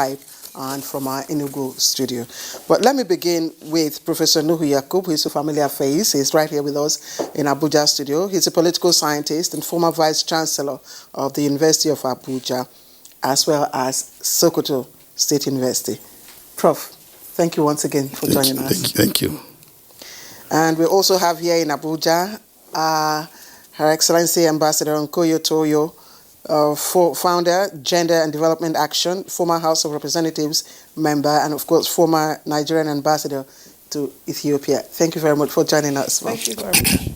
Skype and from our Enugu studio. But let me begin with Professor Nuhu Yakub, who is a familiar face. He's right here with us in Abuja studio. He's a political scientist and former Vice Chancellor of the University of Abuja, as well as Sokoto State University. Prof, thank you once again for joining us. Thank you. And we also have here in Abuja, Her Excellency Ambassador Nkoyo Toyo, founder, Gender and Development Action, former House of Representatives member, and of course, former Nigerian ambassador to Ethiopia. Thank you very much for joining us. Thank you very much.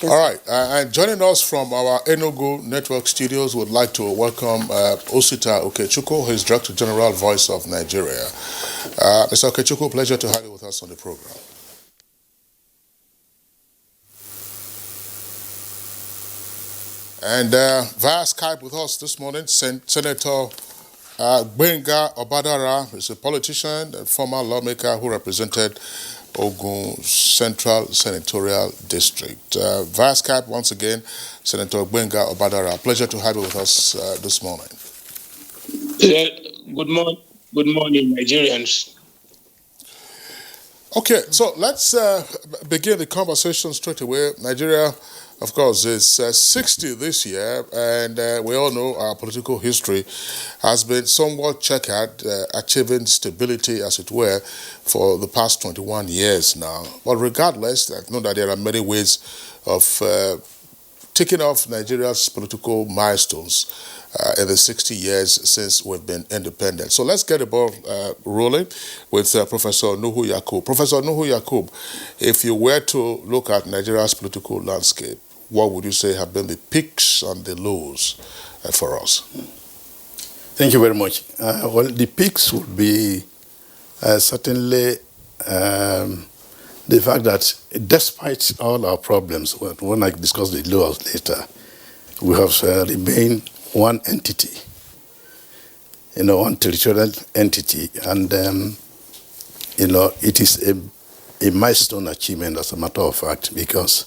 All right, and joining us from our Enugu Network Studios, would like to welcome Osita Okechukwu, who is Director General, Voice of Nigeria. Mr. Okechukwu, pleasure to have you with us on the program. And via Skype with us this morning, Senator Gbenga Obadara is a politician and former lawmaker who represented Ogun Central Senatorial District. Via Skype, once again, Senator Gbenga Obadara. Pleasure to have you with us this morning. Yeah, good morning, Nigerians. Okay, so let's begin the conversation straight away. Nigeria, of course, is 60 this year, and we all know our political history has been somewhat checkered, achieving stability, as it were, for the past 21 years now. But regardless, I know that there are many ways of ticking off Nigeria's political milestones in the 60 years since we've been independent. So let's get the ball rolling with Professor Nuhu Yakub. Professor Nuhu Yakub, if you were to look at Nigeria's political landscape, what would you say have been the peaks and the lows for us? Thank you very much. Well, the peaks would be certainly the fact that despite all our problems, when I discuss the lows later, we have remained one entity, one territorial entity, and it is a milestone achievement, as a matter of fact, because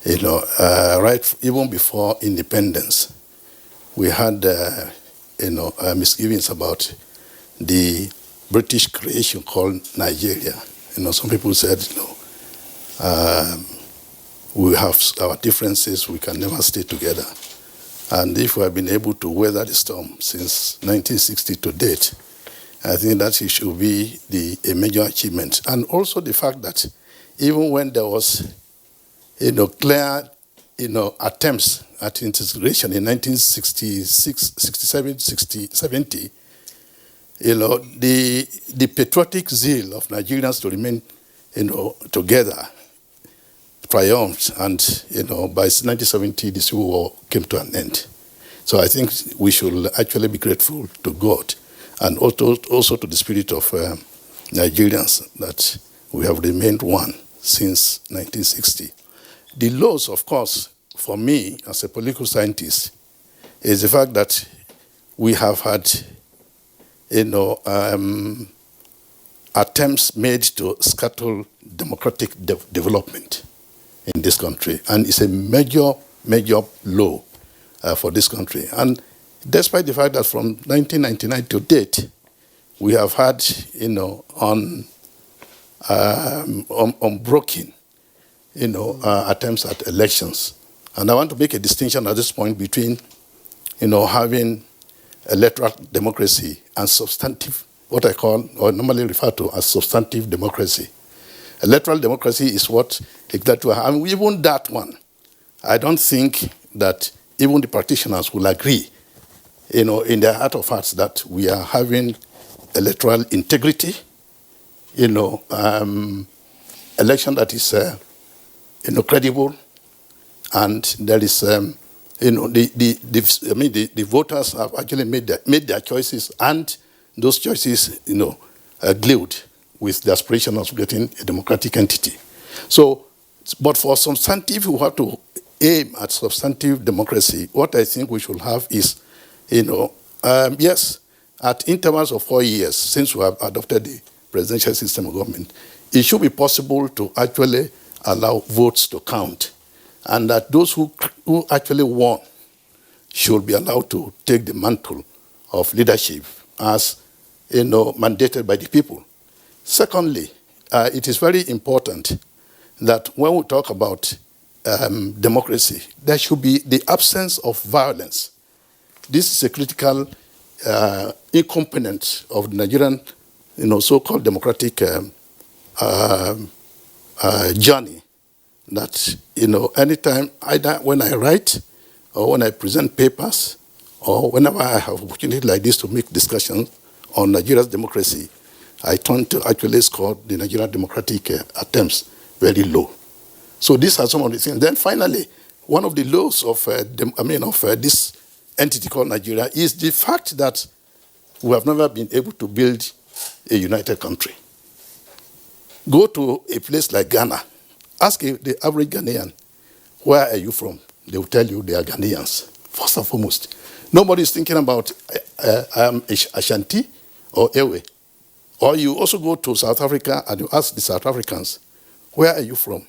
right even before independence, we had misgivings about the British creation called Nigeria. Some people said, we have our differences, we can never stay together. And if we have been able to weather the storm since 1960 to date, I think that it should be a major achievement. And also the fact that even when there was, clear, attempts at integration in 1966, 67, 60, 70, the patriotic zeal of Nigerians to remain, together triumphed, and by 1970 the Civil War came to an end. So I think we should actually be grateful to God and also to the spirit of Nigerians that we have remained one since 1960. The lows, of course, for me as a political scientist, is the fact that we have had attempts made to scuttle democratic development in this country, and it's a major low for this country. And despite the fact that from 1999 to date, we have had, unbroken, attempts at elections. And I want to make a distinction at this point between, having electoral democracy and substantive, what I call, or normally refer to as substantive democracy. Electoral democracy is what exactly, even that one, I don't think that even the practitioners will agree, in their heart of hearts, that we are having electoral integrity, election that is, credible, and there is, the voters have actually made their choices, and those choices, glued with the aspiration of getting a democratic entity. So, but for substantive, we have to aim at substantive democracy. What I think we should have is, yes, at intervals of 4 years, since we have adopted the presidential system of government, it should be possible to actually allow votes to count, and that those who actually won should be allowed to take the mantle of leadership as mandated by the people. Secondly, it is very important that when we talk about democracy, there should be the absence of violence. This is a critical component of the Nigerian, so-called democratic journey. That anytime, either when I write or when I present papers, or whenever I have opportunity like this to make discussions on Nigeria's democracy, I turn to actually score the Nigerian democratic attempts very low. So these are some of the things. Then finally, one of the lows of this entity called Nigeria is the fact that we have never been able to build a united country. Go to a place like Ghana. Ask the average Ghanaian, where are you from? They will tell you they are Ghanaians, first and foremost. Nobody is thinking about Ashanti or Ewe. Or you also go to South Africa and you ask the South Africans, where are you from?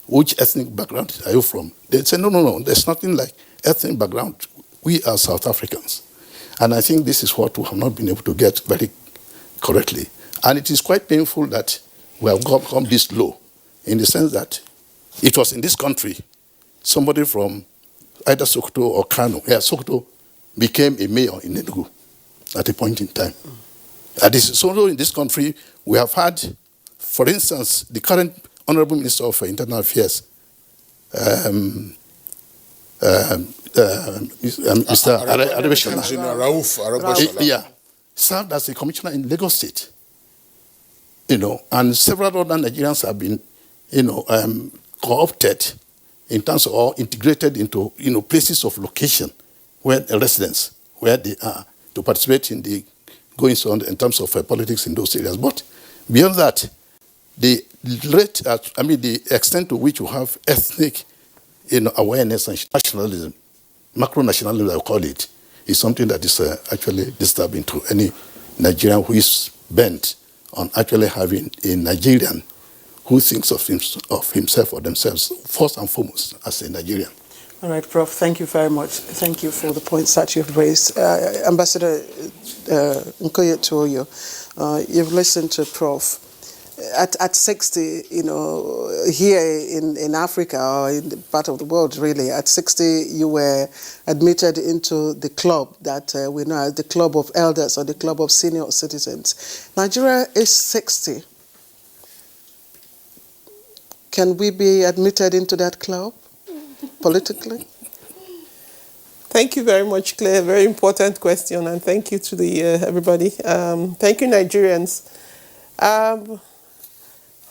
Which ethnic background are you from? They say, no, there's nothing like ethnic background. We are South Africans. And I think this is what we have not been able to get very correctly. And it is quite painful that we have come this low, in the sense that it was in this country, somebody from either Sokoto or Kano, Sokoto became a mayor in Enugu at a point in time. So in this country, we have had, for instance, the current Honorable Minister of Internal Affairs, Mr. Arabeshala, Rauf, served as a commissioner in Lagos State. And several other Nigerians have been, co-opted in terms of, or integrated into, places of location where the residents, where they are, to participate in the goings on in terms of politics in those areas. But beyond that, the rate, the extent to which you have ethnic, awareness and nationalism, macro-nationalism, I call it, is something that is actually disturbing to any Nigerian who is bent on actually having a Nigerian who thinks of himself or themselves, first and foremost, as a Nigerian. All right, Prof, thank you very much. Thank you for the points that you've raised. Ambassador Nkoye Tuoyo, you've listened to Prof. At 60, here in Africa or in the part of the world, really, at 60, you were admitted into the club that we know as the Club of Elders or the Club of Senior Citizens. Nigeria is 60. Can we be admitted into that club politically? Thank you very much, Claire. Very important question, and thank you to everybody. Thank you, Nigerians.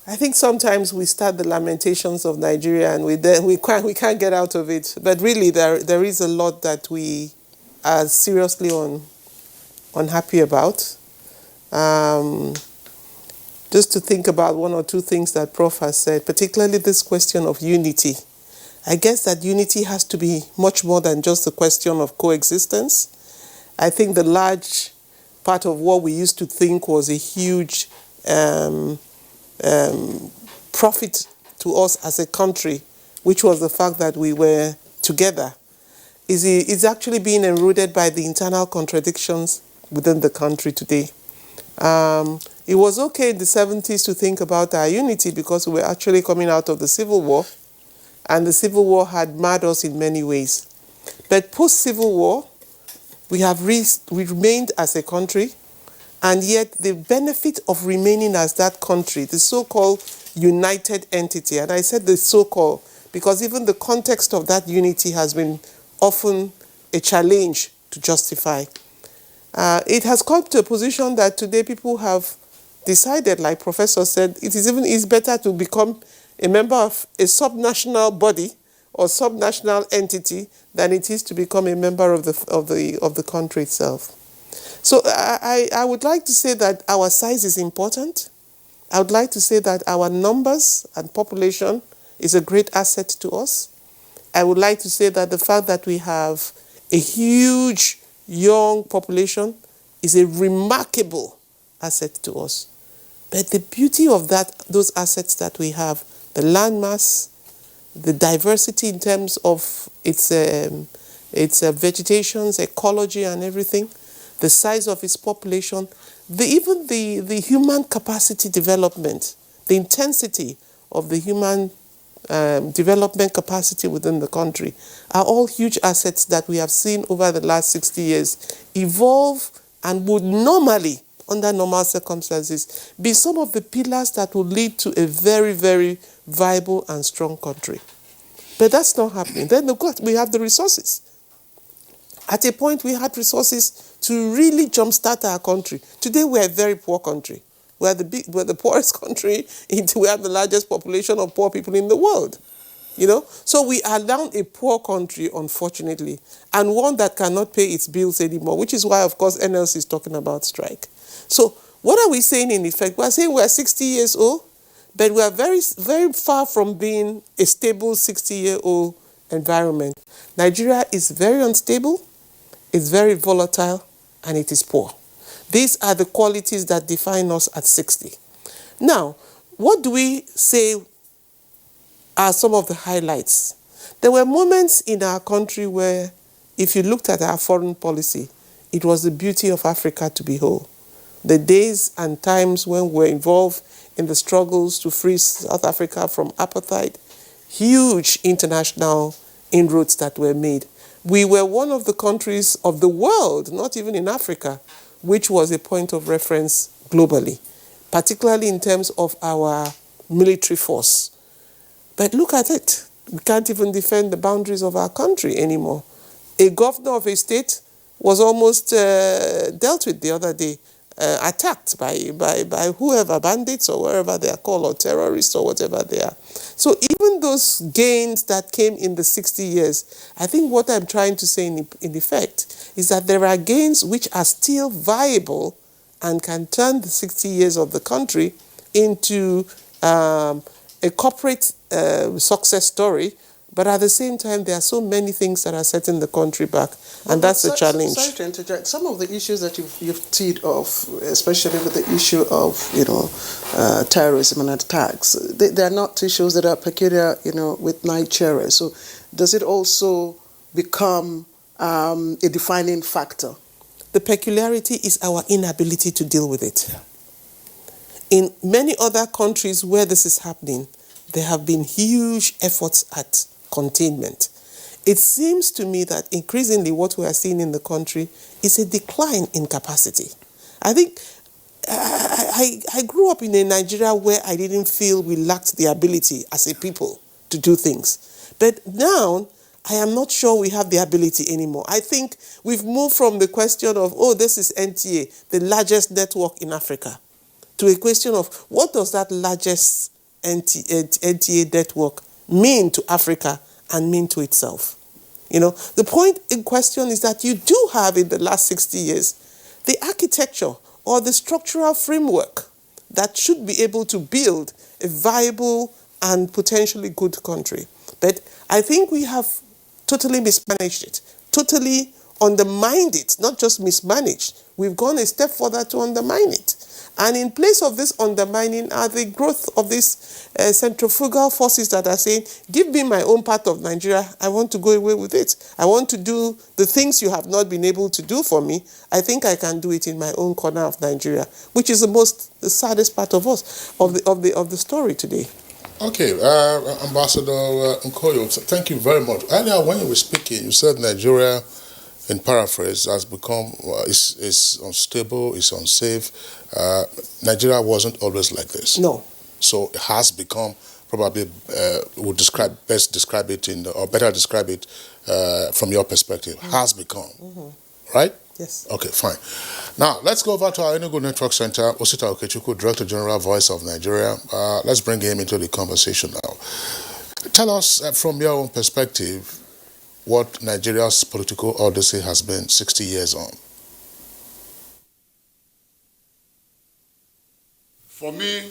I think sometimes we start the lamentations of Nigeria and we can't get out of it. But really, there is a lot that we are seriously unhappy about. Just to think about one or two things that Prof has said, particularly this question of unity. I guess that unity has to be much more than just a question of coexistence. I think the large part of what we used to think was a huge profit to us as a country, which was the fact that we were together, is actually being eroded by the internal contradictions within the country today. It was okay in the 70s to think about our unity because we were actually coming out of the Civil War, and the Civil War had marred us in many ways. But post-Civil War, we remained as a country, and yet the benefit of remaining as that country, the so-called united entity, and I said the so-called because even the context of that unity has been often a challenge to justify. It has come to a position that today people have decided, like Professor said, it's better to become a member of a subnational body or subnational entity than it is to become a member of the country itself. So I would like to say that our size is important. I would like to say that our numbers and population is a great asset to us. I would like to say that the fact that we have a huge young population is a remarkable asset to us. But the beauty of those assets that we have, the landmass, the diversity in terms of its vegetations, ecology and everything, the size of its population, even the human capacity development, the intensity of the human development capacity within the country are all huge assets that we have seen over the last 60 years evolve and would normally, under normal circumstances, be some of the pillars that will lead to a very, very viable and strong country. But that's not happening. Then of course, we have the resources. At a point, we had resources to really jumpstart our country. Today, we're a very poor country. We're the poorest country. We have the largest population of poor people in the world. You know, so we are now a poor country, unfortunately, and one that cannot pay its bills anymore, which is why, of course, NLC is talking about strike. So what are we saying in effect? We're saying we're 60 years old, but we are very, very far from being a stable 60-year-old environment. Nigeria is very unstable, it's very volatile, and it is poor. These are the qualities that define us at 60. Now, what do we say are some of the highlights? There were moments in our country where, if you looked at our foreign policy, it was the beauty of Africa to behold. The days and times when we were involved in the struggles to free South Africa from apartheid, huge international inroads that were made. We were one of the countries of the world, not even in Africa, which was a point of reference globally, particularly in terms of our military force. But look at it. We can't even defend the boundaries of our country anymore. A governor of a state was almost dealt with the other day, attacked by whoever, bandits or wherever they are called, or terrorists or whatever they are. So even those gains that came in the 60 years, I think what I'm trying to say in effect is that there are gains which are still viable and can turn the 60 years of the country into a corporate success story, but at the same time, there are so many things that are setting the country back, and that's the challenge. Sorry to interject. Some of the issues that you've teed off, especially with the issue of terrorism and attacks, they are not issues that are peculiar, with Nigeria. So, does it also become a defining factor? The peculiarity is our inability to deal with it. Yeah. In many other countries where this is happening, there have been huge efforts at containment. It seems to me that increasingly what we are seeing in the country is a decline in capacity. I think I grew up in a Nigeria where I didn't feel we lacked the ability as a people to do things. But now, I am not sure we have the ability anymore. I think we've moved from the question of, this is NTA, the largest network in Africa, to a question of what does that largest NTA network mean to Africa and mean to itself. The point in question is that you do have in the last 60 years the architecture or the structural framework that should be able to build a viable and potentially good country. But I think we have totally mismanaged it, totally undermined it, not just mismanaged. We've gone a step further to undermine it. And in place of this undermining are the growth of these centrifugal forces that are saying, give me my own part of Nigeria, I want to go away with it. I want to do the things you have not been able to do for me. I think I can do it in my own corner of Nigeria, which is the saddest part of us, of the story today. Okay, Ambassador Nkoyo, thank you very much. Earlier when you were speaking, you said Nigeria, in paraphrase, has become, is unstable, is unsafe. Nigeria wasn't always like this. No. So it has become, probably, better describe it from your perspective, has become, right? Yes. Okay, fine. Now, let's go over to our Enugu Network Center, Osita Okechukwu, Director General, Voice of Nigeria. Let's bring him into the conversation now. Tell us, from your own perspective, what Nigeria's political odyssey has been 60 years on. For me,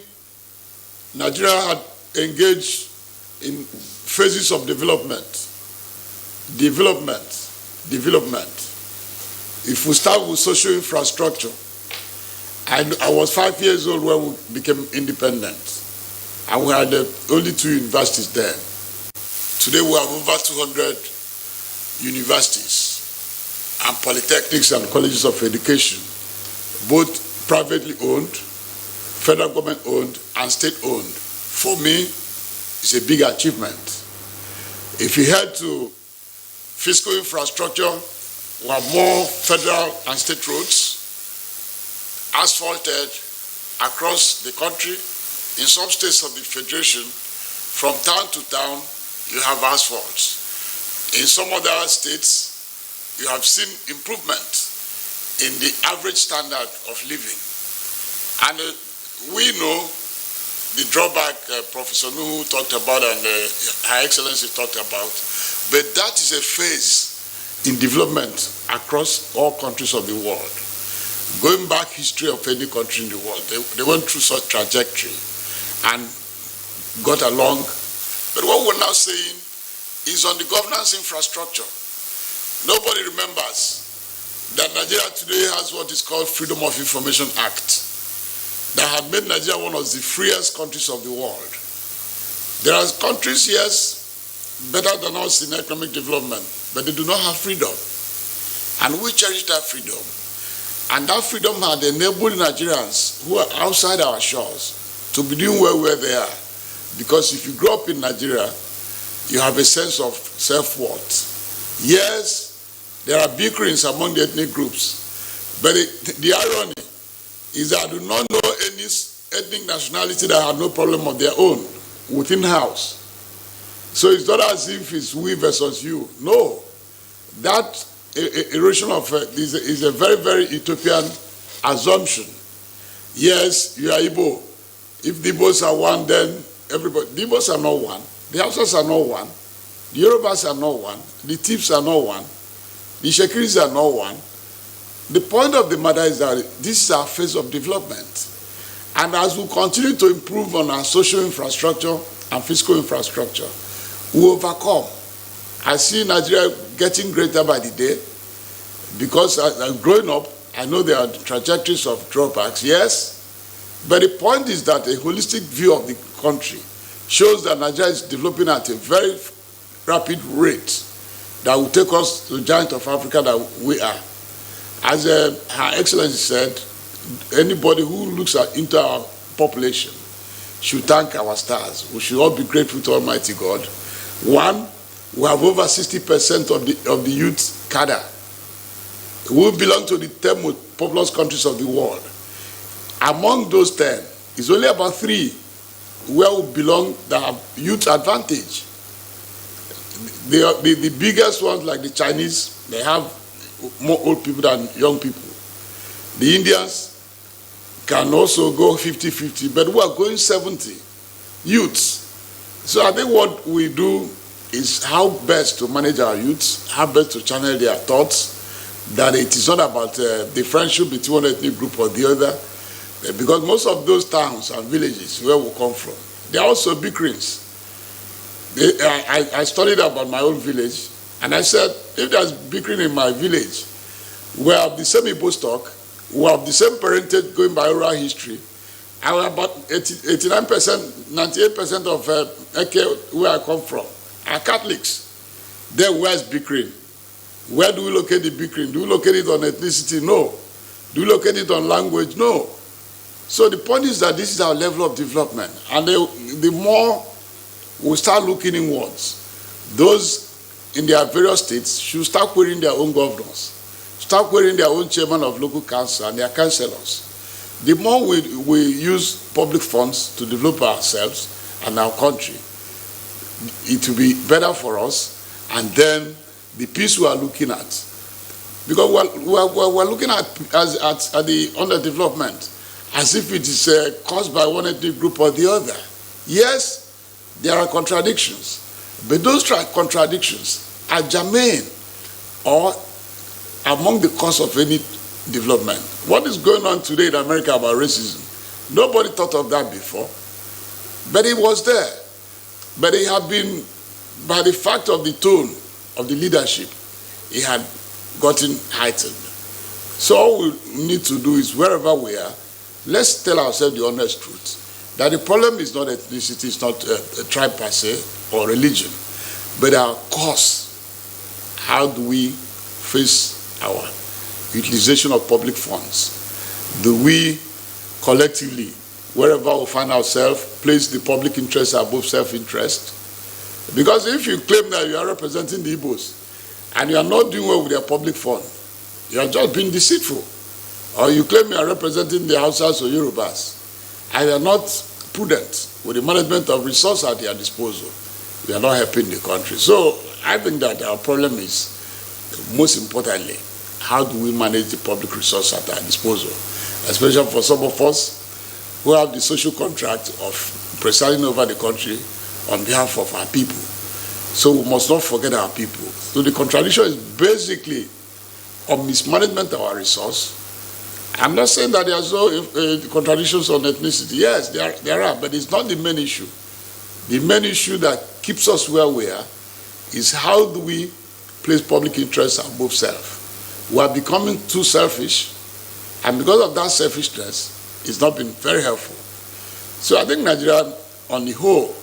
Nigeria had engaged in phases of development. If we start with social infrastructure, I was 5 years old when we became independent, and we had only 2 universities then. Today we have over 200 universities, and polytechnics and colleges of education, both privately owned, federal government owned, and state owned, for me, is a big achievement. If you head to fiscal infrastructure, we have more federal and state roads asphalted across the country. In some states of the Federation, from town to town, you have asphalts. In some other states, you have seen improvement in the average standard of living. And we know the drawback Professor Nuhu talked about and Her Excellency talked about, but that is a phase in development across all countries of the world. Going back history of any country in the world, they went through such trajectory and got along. But what we're now saying is on the governance infrastructure. Nobody remembers that Nigeria today has what is called Freedom of Information Act that had made Nigeria one of the freest countries of the world. There are countries, yes, better than us in economic development, but they do not have freedom. And we cherish that freedom. And that freedom had enabled Nigerians who are outside our shores to be doing well where they are. Because if you grow up in Nigeria, you have a sense of self-worth. Yes, there are bickerings among the ethnic groups, but the irony is that I do not know any ethnic nationality that had no problem of their own within house. So it's not as if it's we versus you. No, that erosion of is a very, very utopian assumption. Yes, you are Igbo. If the Igbos are one, then everybody. The Igbos are not one. The Hausas are not one. The Yorubas are not one. The Tips are not one. The Shekiris are not one. The point of the matter is that this is our phase of development. And as we continue to improve on our social infrastructure and fiscal infrastructure, we overcome. I see Nigeria getting greater by the day because as growing up, I know there are trajectories of drawbacks, yes, but the point is that a holistic view of the country shows that Nigeria is developing at a very rapid rate that will take us to the giant of Africa that we are. As Her Excellency said, anybody who looks into our population should thank our stars. We should all be grateful to Almighty God. One, we have over 60% of the youth cadre who belong to the 10 most populous countries of the world. Among those 10, it's only about 3 where we belong that have youth advantage. The biggest ones, like the Chinese, they have more old people than young people. The Indians can also go 50-50, but we are going 70 youths. So I think what we do is how best to manage our youths, how best to channel their thoughts, that it is not about the friendship between one ethnic group or the other, because most of those towns and villages where we come from, they are also bickerings. I studied about my own village, and I said, if there's bickering in my village, we have the same Igbo stock, we have the same parentage going by oral history, and about 89%, 98% of Eke, where I come from, are Catholics. Then where's bickering? Where do we locate the bickering? Do we locate it on ethnicity? No. Do we locate it on language? No. So the point is that this is our level of development. And the more we start looking inwards, those in their various states should start querying their own governors, start querying their own chairman of local council and their councillors. The more we use public funds to develop ourselves and our country, it will be better for us. And then the peace we are looking at, because we're looking at the underdevelopment as if it is caused by one ethnic group or the other. Yes, there are contradictions, but those contradictions are germane or among the cause of any development. What is going on today in America about racism? Nobody thought of that before, but it was there. But it had been, by the fact of the tone of the leadership, it had gotten heightened. So all we need to do is, wherever we are, let's tell ourselves the honest truth, that the problem is not ethnicity, it's not a tribe per se or religion, but our cause. How do we face our utilization of public funds? Do we collectively, wherever we find ourselves, place the public interest above self-interest? Because if you claim that you are representing the Igbos and you are not doing well with their public fund, you are just being deceitful. Or you claim you are representing the Hausas or Yorubas and you are not prudent with the management of resources at their disposal, we are not helping the country. So I think that our problem is, most importantly, how do we manage the public resource at our disposal, especially for some of us who have the social contract of presiding over the country on behalf of our people. So we must not forget our people. So the contradiction is basically on mismanagement of our resource. I'm not saying that there are no contradictions on ethnicity. Yes, there are, but it's not the main issue. The main issue that keeps us where we are is how do we place public interest above self. We are becoming too selfish, and because of that selfishness, it's not been very helpful. So I think Nigeria, on the whole,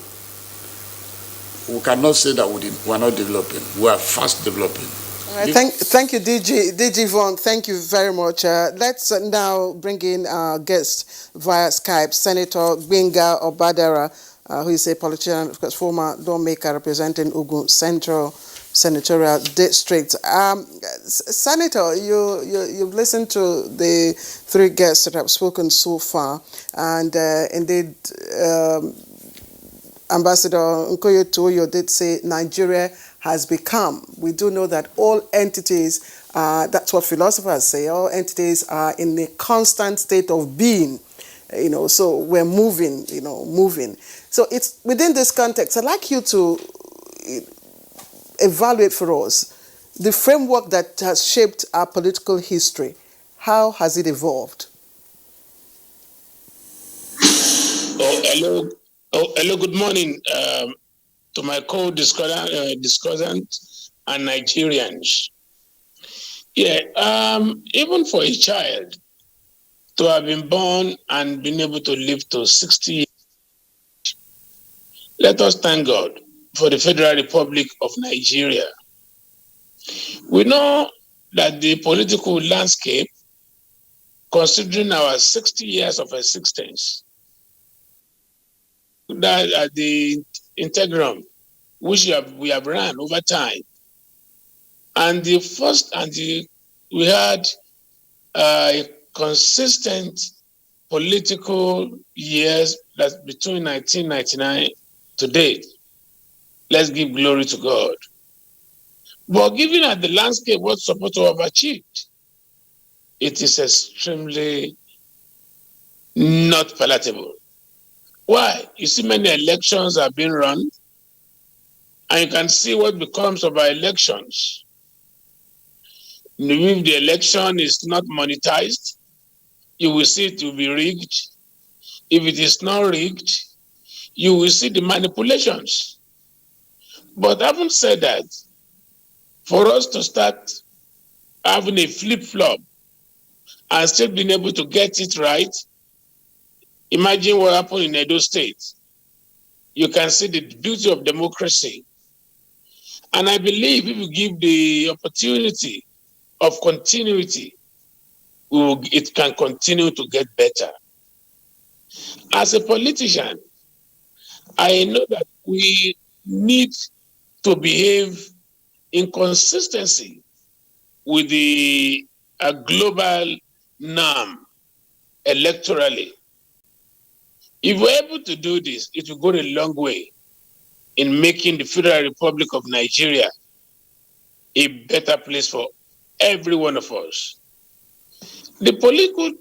we cannot say that we are not developing. We are fast developing. All right, thank you, DG Vaughan. Thank you very much. Let's now bring in our guest via Skype, Senator Gbenga Obadara, who is a politician, of course, former lawmaker representing Ogun Central Senatorial District. Senator, you've listened to the three guests that have spoken so far, and indeed, Ambassador Nkoye Tuoyo did say Nigeria has become. We do know that all entities, that's what philosophers say, all entities are in a constant state of being, so we're moving, moving. So it's within this context, I'd like you to evaluate for us the framework that has shaped our political history. How has it evolved? Hello, good morning to my co-discussant and Nigerians. Yeah, even for a child to have been born and been able to live to 60 years, let us thank God for the Federal Republic of Nigeria. We know that the political landscape, considering our 60 years of existence, that the integrum which we have run over time, and we had a consistent political years that's between 1999 to date. Let's give glory to God. But given that the landscape was supposed to have achieved, it is extremely not palatable. Why? You see many elections are being run, and you can see what becomes of our elections. If the election is not monetized, you will see it will be rigged. If it is not rigged, you will see the manipulations. But having said that, for us to start having a flip-flop and still being able to get it right, imagine what happened in Edo State. You can see the beauty of democracy. And I believe if you give the opportunity of continuity, it can continue to get better. As a politician, I know that we need to behave in consistency with the global norm electorally. If we're able to do this, it will go a long way in making the Federal Republic of Nigeria a better place for every one of us. The political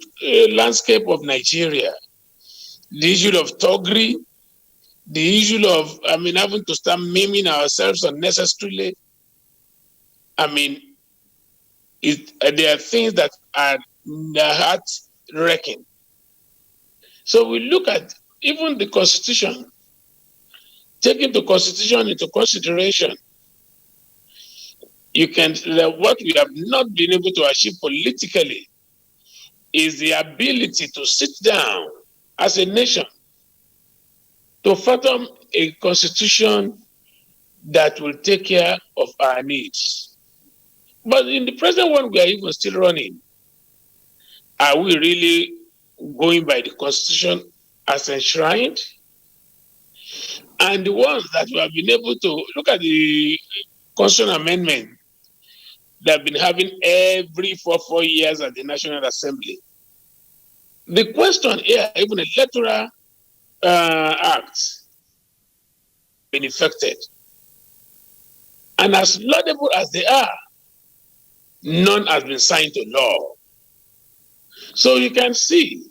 landscape of Nigeria, the issue of Togri, the issue of, having to start maiming ourselves unnecessarily, there are things that are heart-wrecking. So we look at even the Constitution, taking the Constitution into consideration, what we have not been able to achieve politically is the ability to sit down as a nation to fathom a constitution that will take care of our needs. But in the present one we are even still running, are we really going by the Constitution as enshrined? And the ones that we have been able to look at the Constitutional Amendment that have been having every 4 years at the National Assembly. The question here, even electoral acts been affected. And as laudable as they are, none has been signed to law. So you can see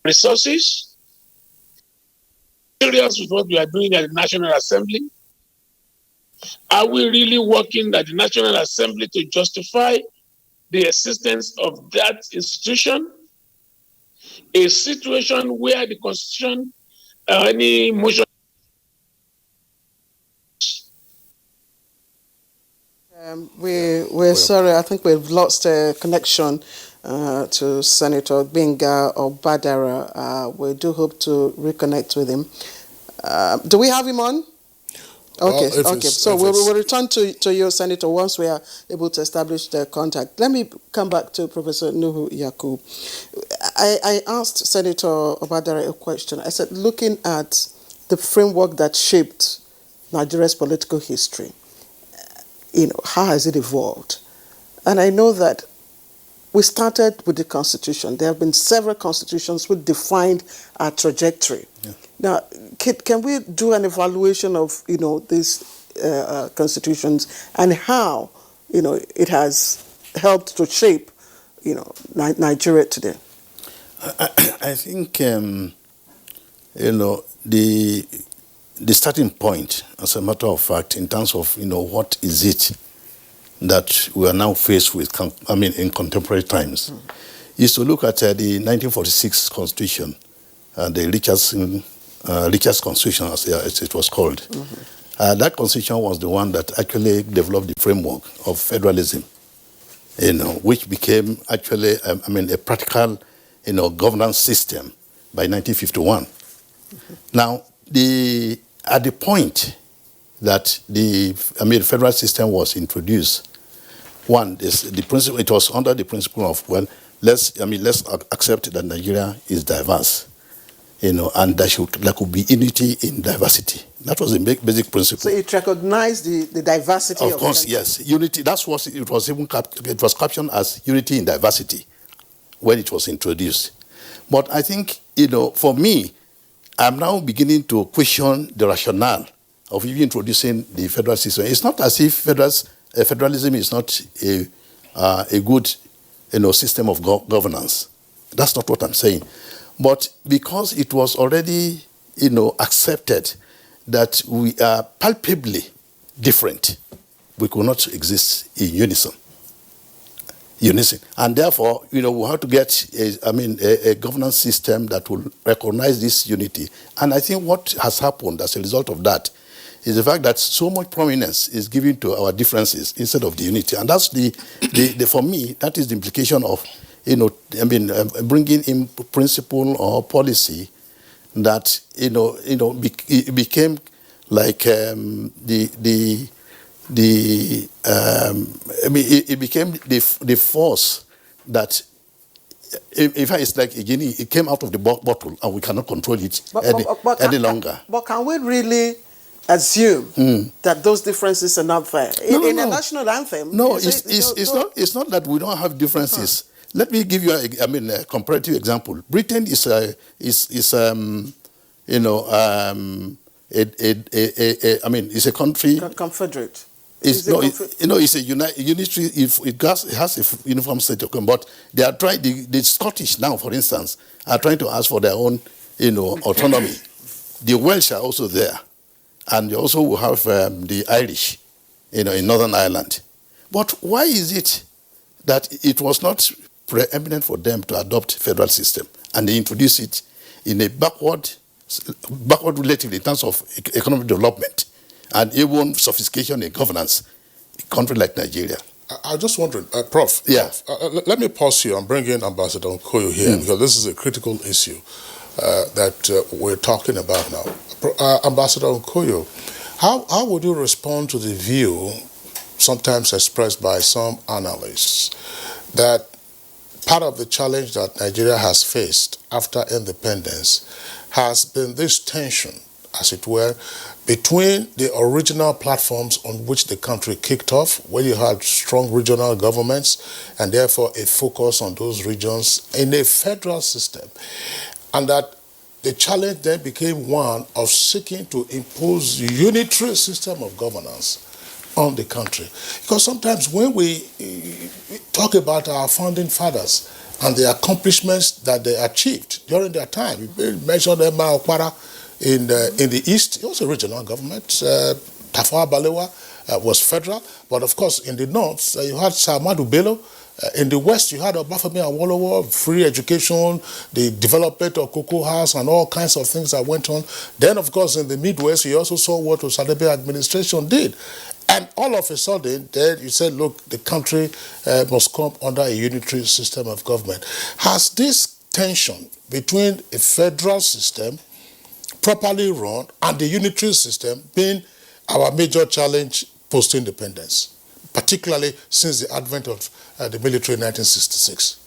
resources, serious with what we are doing at the National Assembly. Are we really working at the National Assembly to justify the existence of that institution? A situation where the Constitution, any motion. We're sorry, I think we've lost a connection to Senator Gbenga Obadara. We do hope to reconnect with him. Do we have him on? Okay, Well, okay. So we'll return to you, Senator, once we are able to establish the contact. Let me come back to Professor Nuhu Yakub. I asked Senator Obadara a question. I said, looking at the framework that shaped Nigeria's political history, how has it evolved? And I know that we started with the Constitution. There have been several constitutions which defined our trajectory. Yeah. Now, can we do an evaluation of, these constitutions and how, it has helped to shape, Nigeria today? I think, the starting point, as a matter of fact, in terms of, what is it that we are now faced with, in contemporary times, is to look at the 1946 Constitution, the Richard's Constitution, as it was called. Mm-hmm. That Constitution was the one that actually developed the framework of federalism, which became actually, a practical, governance system by 1951. Mm-hmm. Now, at the point that the federal system was introduced, one is the principle. It was under the principle of let's accept that Nigeria is diverse, and there could be unity in diversity. That was the basic principle. So it recognized the diversity of course, yes, unity. That's what it was even it was captioned as unity in diversity when it was introduced. But I think for me, I'm now beginning to question the rationale of even introducing the federal system. It's not as if federalism is not a good, system of governance. That's not what I'm saying. But because it was already, accepted that we are palpably different, we could not exist in unison. And therefore, we have to get a governance system that will recognize this unity. And I think what has happened as a result of that is the fact that so much prominence is given to our differences instead of the unity. And that's for me, that is the implication of, bringing in principle or policy that, it became like it became the force that, in fact, it's like a genie. It came out of the bottle, and we cannot control it any longer. But can we really assume that those differences are not there in a national anthem? No, it's not that we don't have differences. Let me give you a comparative example. Britain is a country. Confederate. It's a unitary. It has a uniform state of government, but they are trying. The Scottish now, for instance, are trying to ask for their own, autonomy. The Welsh are also there, and they also will have the Irish, in Northern Ireland. But why is it that it was not preeminent for them to adopt federal system and they introduce it in a backward relatively in terms of economic development and even sophistication in governance, a country like Nigeria? I just wondering, Prof. Yeah. Let me pause you and bring in Ambassador Nkoyo here because this is a critical issue that we're talking about now. Ambassador Nkoyo, how would you respond to the view sometimes expressed by some analysts, that part of the challenge that Nigeria has faced after independence has been this tension, as it were, between the original platforms on which the country kicked off, where you had strong regional governments and therefore a focus on those regions in a federal system, and that the challenge then became one of seeking to impose a unitary system of governance on the country. Because sometimes when we talk about our founding fathers and the accomplishments that they achieved during their time, we mentioned Emma Okpara in the East. It was a regional government. Tafawa Balewa was federal. But of course, in the North, you had Sir Ahmadu Bello. In the West, you had Obafemi Awolowo, free education, the development of Cocoa House, and all kinds of things that went on. Then, of course, in the Midwest, you also saw what Osadebe administration did. And all of a sudden, then you said, look, the country must come under a unitary system of government. Has this tension between a federal system properly run and the unitary system been our major challenge post-independence, particularly since the advent of the military in 1966?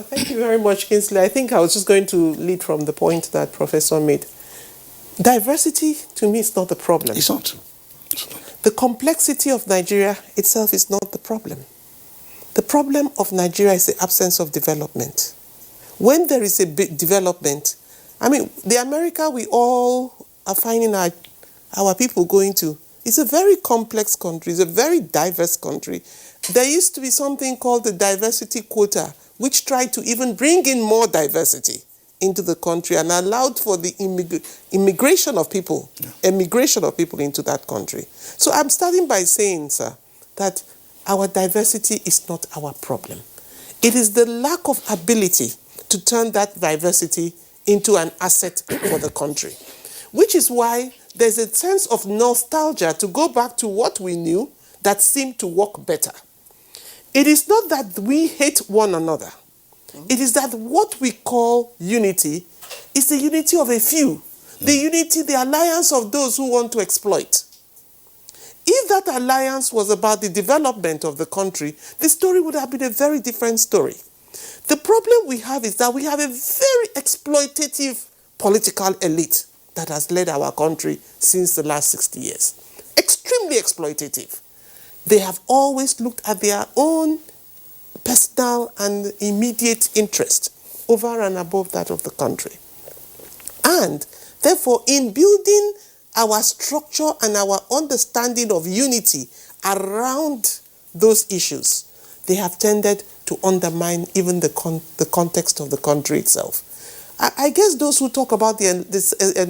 Thank you very much, Kingsley. I think I was just going to lead from the point that Professor made. Diversity, to me, is not the problem. It's not. The complexity of Nigeria itself is not the problem. The problem of Nigeria is the absence of development. When there is a big development, I mean, the America we all are finding our people going to, it's a very complex country, it's a very diverse country. There used to be something called the diversity quota, which tried to even bring in more diversity into the country and allowed for the immigration of people into that country. So I'm starting by saying, sir, that our diversity is not our problem. It is the lack of ability to turn that diversity into an asset for the country, which is why there's a sense of nostalgia to go back to what we knew that seemed to work better. It is not that we hate one another. It is that what we call unity is the unity of a few, the unity, the alliance of those who want to exploit. If that alliance was about the development of the country, the story would have been a very different story. The problem we have is that we have a very exploitative political elite that has led our country since the last 60 years. Extremely exploitative. They have always looked at their own personal and immediate interest over and above that of the country. And therefore, in building our structure and our understanding of unity around those issues, they have tended to undermine even the context of the country itself. I guess those who talk about an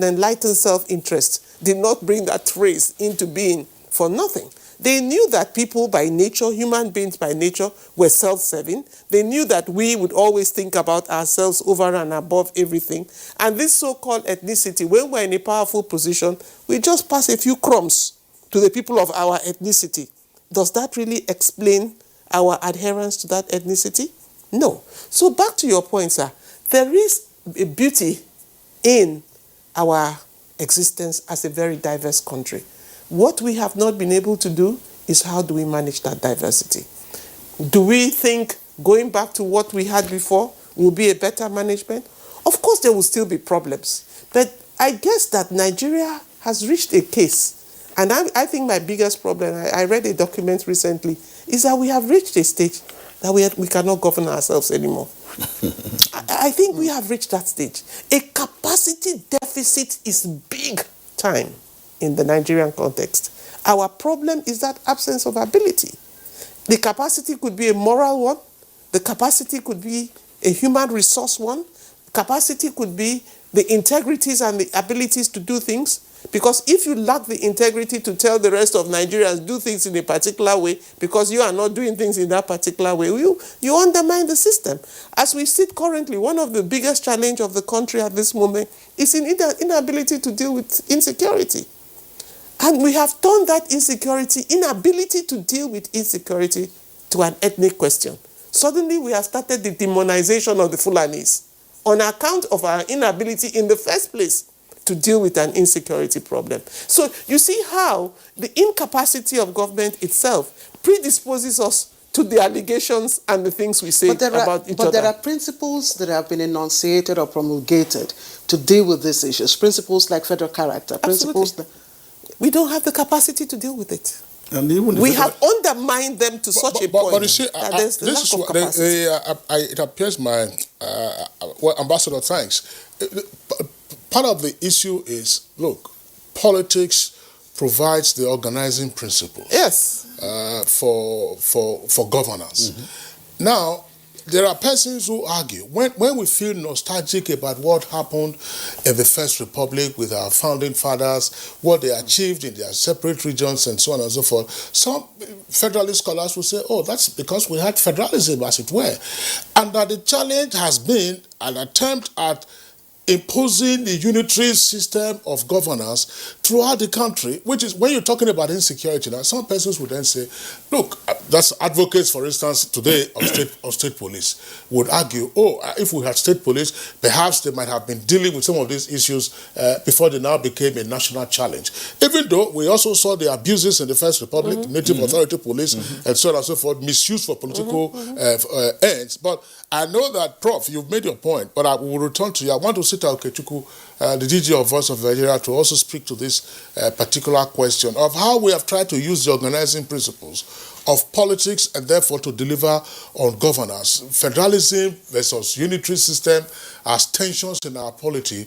enlightened self-interest did not bring that phrase into being for nothing. They knew that people by nature, human beings by nature, were self-serving. They knew that we would always think about ourselves over and above everything. And this so-called ethnicity, when we're in a powerful position, we just pass a few crumbs to the people of our ethnicity. Does that really explain our adherence to that ethnicity? No. So back to your point, sir. There is a beauty in our existence as a very diverse country. What we have not been able to do is how do we manage that diversity? Do we think going back to what we had before will be a better management? Of course, there will still be problems. But I guess that Nigeria has reached a case, and I think my biggest problem, I read a document recently, is that we have reached a stage that we cannot govern ourselves anymore. I think we have reached that stage. A capacity deficit is big time in the Nigerian context. Our problem is that absence of ability. The capacity could be a moral one. The capacity could be a human resource one. Capacity could be the integrities and the abilities to do things. Because if you lack the integrity to tell the rest of Nigerians do things in a particular way, because you are not doing things in that particular way, you undermine the system. As we sit currently, one of the biggest challenges of the country at this moment is inability to deal with insecurity. And we have turned that inability to deal with insecurity to an ethnic question. Suddenly we have started the demonization of the Fulanis on account of our inability in the first place to deal with an insecurity problem. So you see how the incapacity of government itself predisposes us to the allegations and the things we say about each other. But there are principles that have been enunciated or promulgated to deal with these issues. Principles like federal character. Principles. We don't have the capacity to deal with it. And even We have undermined them to such a point but you see, that there's the this lack is of capacity. it appears well, Ambassador, thanks. Part of the issue is, look, politics provides the organizing principle. Yes. For governance. Mm-hmm. Now, there are persons who argue, when we feel nostalgic about what happened in the First Republic with our founding fathers, what they achieved in their separate regions and so on and so forth, some federalist scholars will say, oh, that's because we had federalism, as it were. And that the challenge has been an attempt at imposing the unitary system of governance throughout the country, which is, when you're talking about insecurity now, some persons would then say, look, that's advocates, for instance, today of state police would argue, oh, if we had state police, perhaps they might have been dealing with some of these issues before they now became a national challenge. Even though we also saw the abuses in the First Republic, mm-hmm. Native mm-hmm. Authority Police, mm-hmm. and so on and so forth, misused for political mm-hmm. Ends. But I know that, Prof, you've made your point, but I will return to you. I want to sit down, Okechukwu, the DG of Voice of Nigeria, to also speak to this particular question of how we have tried to use the organizing principles of politics and therefore to deliver on governance. Federalism versus unitary system as tensions in our polity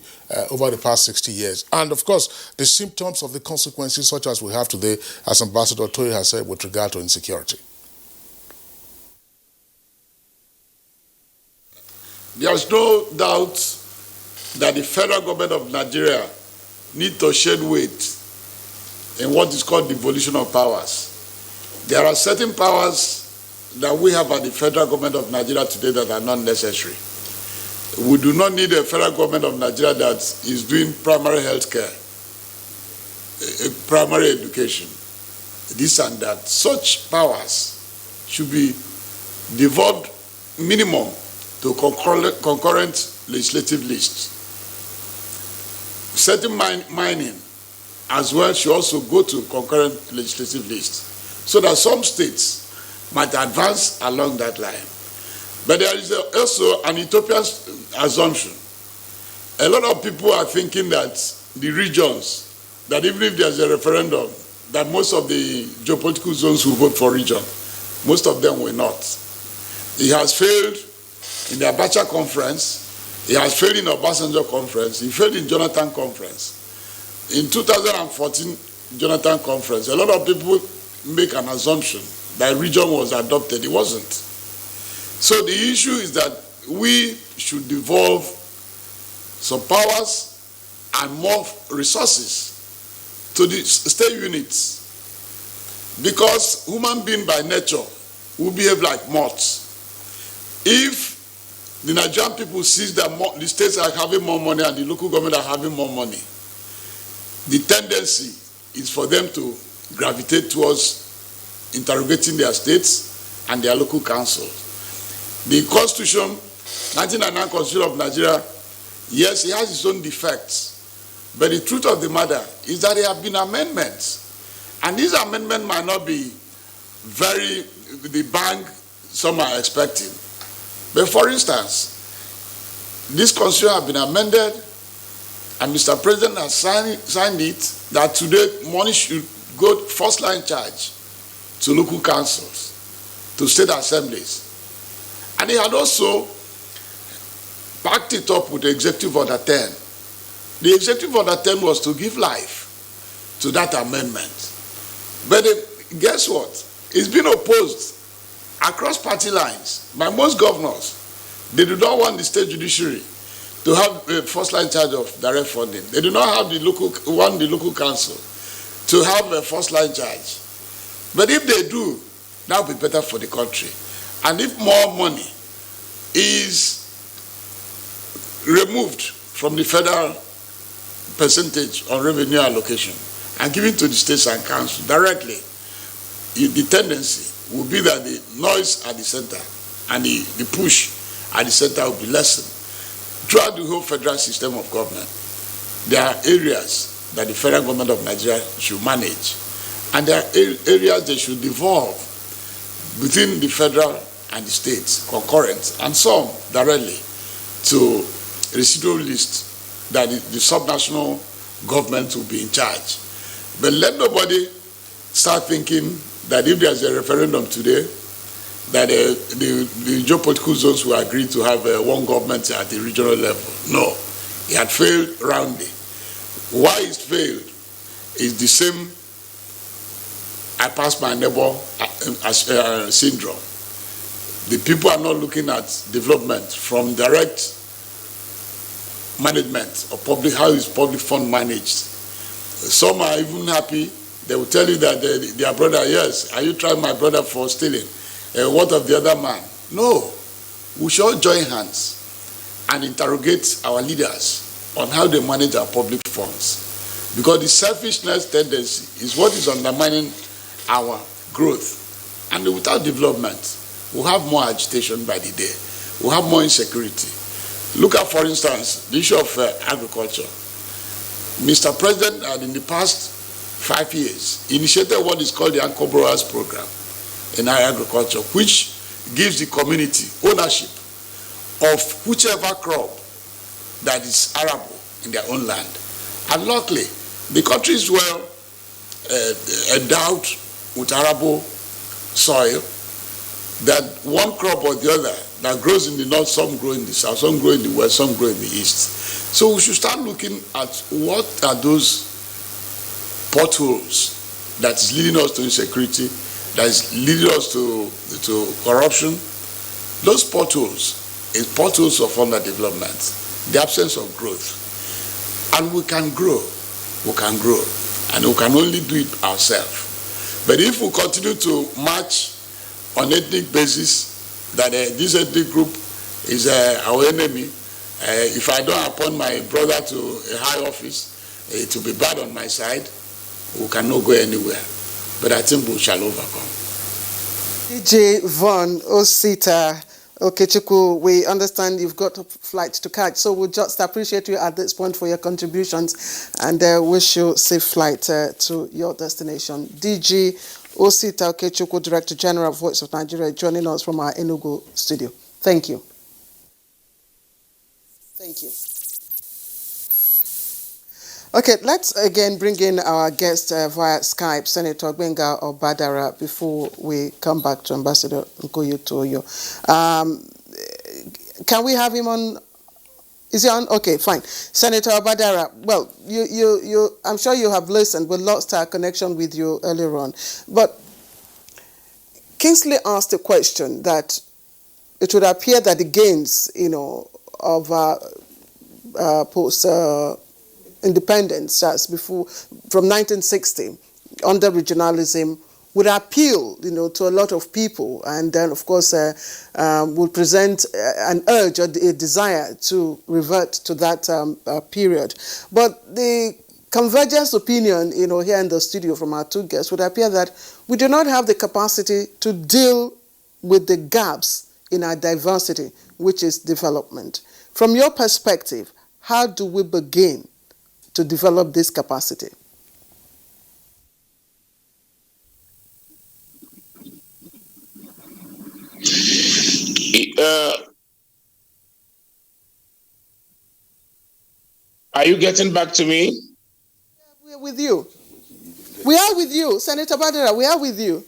over the past 60 years. And of course, the symptoms of the consequences such as we have today, as Ambassador Toye has said, with regard to insecurity. There's no doubt that the federal government of Nigeria need to shed weight in what is called devolution of powers. There are certain powers that we have at the federal government of Nigeria today that are not necessary. We do not need a federal government of Nigeria that is doing primary health care, primary education, this and that. Such powers should be devolved minimum to concurrent legislative lists. Certain mining as well should also go to concurrent legislative lists, so that some states might advance along that line. But there is also an utopian assumption. A lot of people are thinking that the regions, that even if there's a referendum, that most of the geopolitical zones will vote for region. Most of them will not. It has failed in the Abacha conference. It has failed in the Obasanjo conference. It failed in Jonathan conference. In 2014 Jonathan conference, a lot of people make an assumption that region was adopted. It wasn't. So the issue is that we should devolve some powers and more resources to the state units, because human beings by nature will behave like moths. If the Nigerian people see that the states are having more money and the local government are having more money, the tendency is for them to gravitate towards interrogating their states and their local councils. The Constitution, 1999 Constitution of Nigeria, yes, it has its own defects, but the truth of the matter is that there have been amendments, and these amendments might not be the bang some are expecting. But for instance, this Constitution has been amended, and Mr. President has signed it, that today money should go first line charge to local councils, to state assemblies. And he had also backed it up with the Executive Order 10. The Executive Order 10 was to give life to that amendment. But guess what? It's been opposed across party lines by most governors. They do not want the state judiciary to have a first line charge of direct funding. They do not have the local council to have a first line charge. But if they do, that will be better for the country. And if more money is removed from the federal percentage on revenue allocation and given to the states and councils directly, the tendency will be that the noise at the center and the push at the center will be lessened throughout the whole federal system of government. there are areas that the federal government of Nigeria should manage, and there are areas they should devolve within the federal and the states, concurrent, and some directly to residual list that the subnational government will be in charge. But let nobody start thinking that if there's a referendum today, that the geopolitical zones will agree to have one government at the regional level. No, it had failed roundly. Why it failed is the same I passed my neighbor syndrome. The people are not looking at development from direct management of public, how is public fund managed. Some are even happy. They will tell you that their brother, yes, are you trying my brother for stealing? What of the other man? No, we should all join hands and interrogate our leaders on how they manage our public funds. Because the selfishness tendency is what is undermining our growth. And without development, we'll have more agitation by the day. We'll have more insecurity. Look at, for instance, the issue of agriculture. Mr. President had in the past 5 years initiated what is called the Anchor Growers Program in our agriculture, which gives the community ownership of whichever crop that is arable in their own land. And luckily, the country is well endowed with arable soil, that one crop or the other that grows in the north, some grow in the south, some grow in the west, some grow in the east. So we should start looking at what are those potholes that is leading us to insecurity, that is leading us to corruption. Those potholes is potholes of underdevelopment, the absence of growth. And we can grow, and we can only do it ourselves. But if we continue to march on ethnic basis, that this ethnic group is our enemy, if I don't appoint my brother to a high office, it will be bad on my side, we cannot go anywhere. But I think we shall overcome. DJ Von Osita Okechukwu, we understand you've got a flight to catch, so we'll just appreciate you at this point for your contributions and wish you safe flight to your destination. DJ Osita Okechukwu, Director General of Voice of Nigeria, joining us from our Enugu studio. Thank you. Thank you. Okay, let's again bring in our guest via Skype, Senator Gbenga Obadara, before we come back to Ambassador Nkoyi Toyo. Can we have him on? Is he on? Okay, fine. Senator Obadara, well, I'm sure you have listened. We lost our connection with you earlier on. But Kingsley asked a question that it would appear that the gains, of post-independence, just before, from 1960, under regionalism, would appeal, to a lot of people, and then, of course, would present an urge or a desire to revert to that period. But the convergence opinion, here in the studio from our two guests would appear that we do not have the capacity to deal with the gaps in our diversity, which is development. From your perspective, how do we begin to develop this capacity? Are you getting back to me? We're with you. We are with you, Senator Badara. We are with you.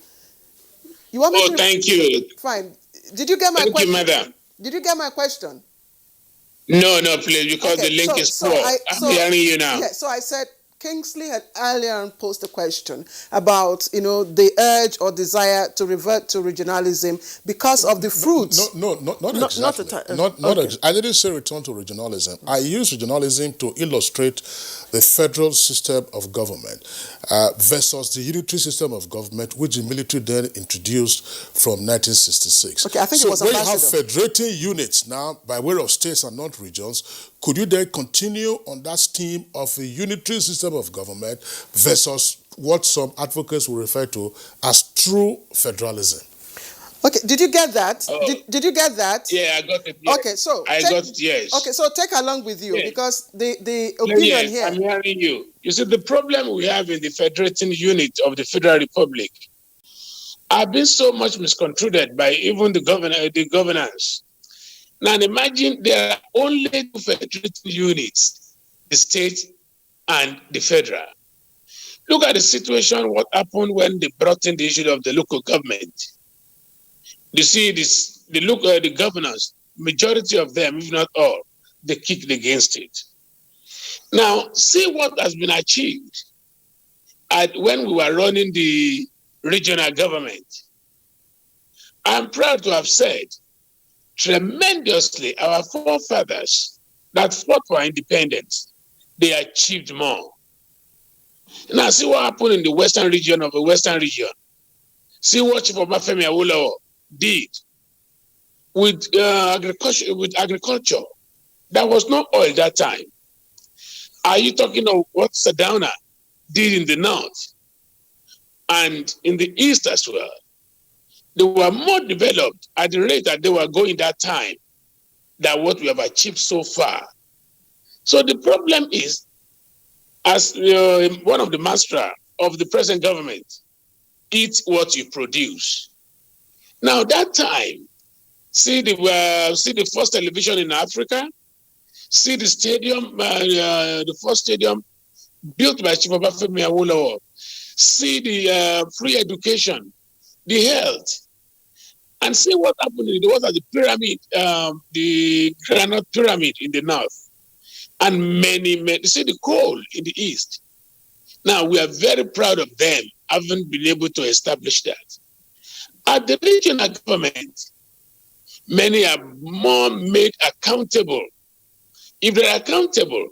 You want me to? Thank you. Fine. Did you get my question? Thank you, madam. Did you get my question? No, please, because the link is poor. I'm hearing you now. Yeah, so I said Kingsley had earlier posed a question about, the urge or desire to revert to regionalism because of the fruits. Not exactly. I didn't say return to regionalism. I used regionalism to illustrate the federal system of government versus the unitary system of government, which the military then introduced from 1966. Okay, I think it was when you have federating units now by way of states and not regions, could you then continue on that theme of a unitary system of government versus what some advocates will refer to as true federalism? Okay, did you get that? Oh, Did you get that? yeah, I got it. Yes. Okay, so I got it. Yes. okay, so take along with you, Yes. because the Yeah, opinion yes, here. I'm hearing you. You see, the problem we have in the federating unit of the Federal Republic have been so much misconstrued by even the governance. Now imagine there are only two federating units, the state and the federal. Look at the situation, what happened when they brought in the issue of the local government. You see this, the governors, majority of them, if not all, they kicked against it. Now, see what has been achieved when we were running the regional government. I'm proud to have said tremendously our forefathers that fought for independence, they achieved more. Now, see what happened in the western region of the western region. See what Chief Obafemi Awolowo did with agriculture. There was no oil that time. Are you talking of what Sardauna did in the north and in the east as well? They were more developed at the rate that they were going that time than what we have achieved so far. So the problem is, as one of the mantra of the present government, eat what you produce. Now that time, see the first television in Africa, see the stadium, the first stadium built by Chief Obafemi Awolowo, see the free education, the health, and see what happened. There was the pyramid, the granite pyramid in the north, and many, see the coal in the east. Now we are very proud of them having been able to establish that. At the regional government, many are more made accountable. If they're accountable,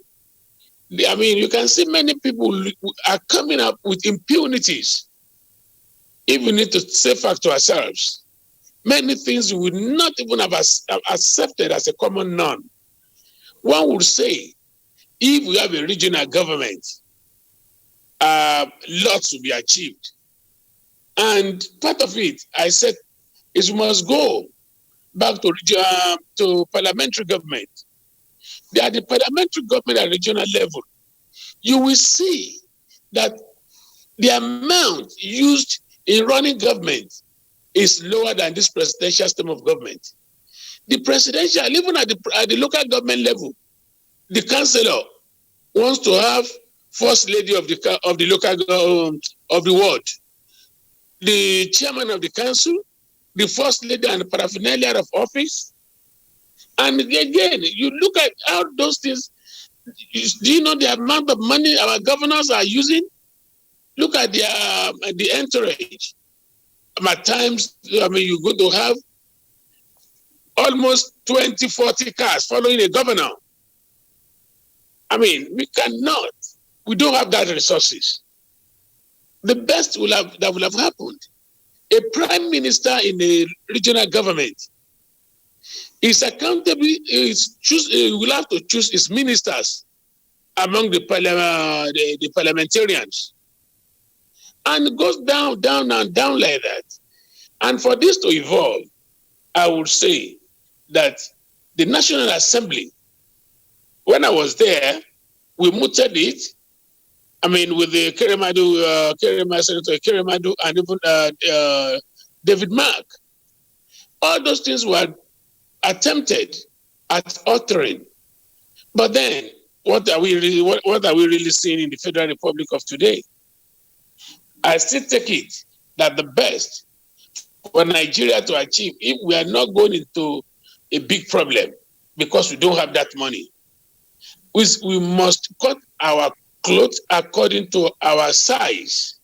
I mean, you can see many people are coming up with impunities. If we need to say fact to ourselves, many things we would not even have accepted as a common norm. One would say, if we have a regional government, lots will be achieved. And part of it, I said, is we must go back to parliamentary government. At the parliamentary government at regional level, you will see that the amount used in running government is lower than this presidential system of government. The presidential, even at the local government level, the councillor wants to have first lady of the local of the ward, the chairman of the council, the first lady and the paraphernalia of office. And again, you look at how those things, do you know the amount of money our governors are using? Look at the entourage. At times, I mean, you're going to have almost 20, 40 cars following a governor. I mean, we don't have that resources. The best that will have happened, a prime minister in a regional government is accountable, will have to choose his ministers among the parliamentarians. And it goes down, down, and down like that. And for this to evolve, I would say that the National Assembly, when I was there, we mooted it. I mean, with the Senator Keremadu, and even David Mark. All those things were attempted at altering. But then, what are we really seeing in the Federal Republic of today? I still take it that the best for Nigeria to achieve, if we are not going into a big problem because we don't have that money, we must cut our clothes according to our size.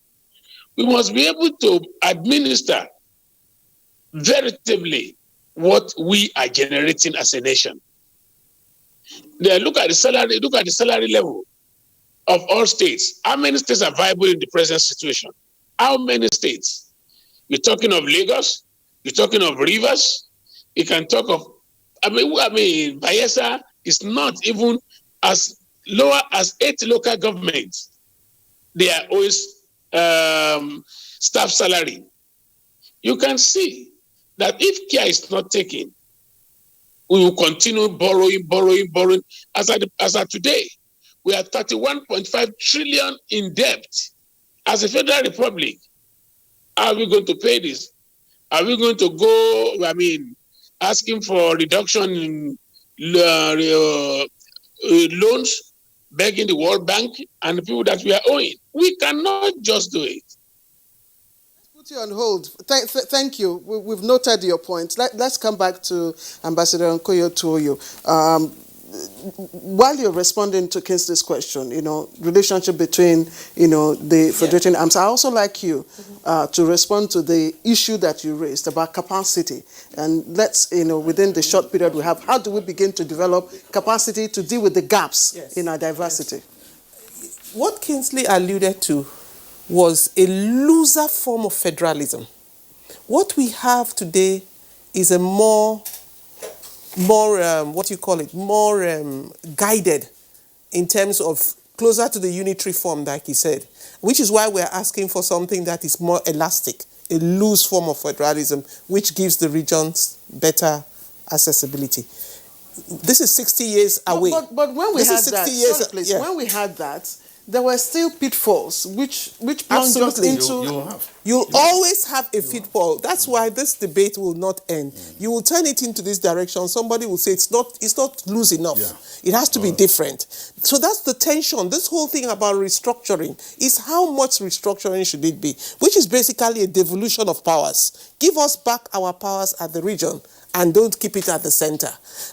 We must be able to administer veritably what we are generating as a nation. Then look at the salary level of all states. How many states are viable in the present situation? How many states? You're talking of Lagos, you're talking of Rivers, you can talk of, Bayelsa is not even as lower as 8 local governments. They are always staff salary. You can see that if care is not taken, we will continue borrowing. As at today, we are 31.5 trillion in debt. As a federal republic, how are we going to pay this? Are we going to go, asking for reduction in loans, begging the World Bank and the people that we are owing? We cannot just do it. Put you on hold. Thank you. We've noted your point. Let's come back to Ambassador Nkoyo Tuoyo. While you're responding to Kingsley's question, relationship between, the Federating Arms, I also like you to respond to the issue that you raised about capacity. And let's, within the short period we have, how do we begin to develop capacity to deal with the gaps in our diversity? Yes. What Kingsley alluded to was a looser form of federalism. What we have today is a more guided in terms of closer to the unitary form, like he said, which is why we're asking for something that is more elastic, a loose form of federalism, which gives the regions better accessibility. This is 60 years away. But when we had that, when we had that, there were still pitfalls which plunged us into. You'll always have a pitfall. That's why this debate will not end. You will turn it into this direction. Somebody will say it's not loose enough. Yeah. It has to be different. So that's the tension. This whole thing about restructuring is how much restructuring should it be, which is basically a devolution of powers. Give us back our powers at the region and don't keep it at the center.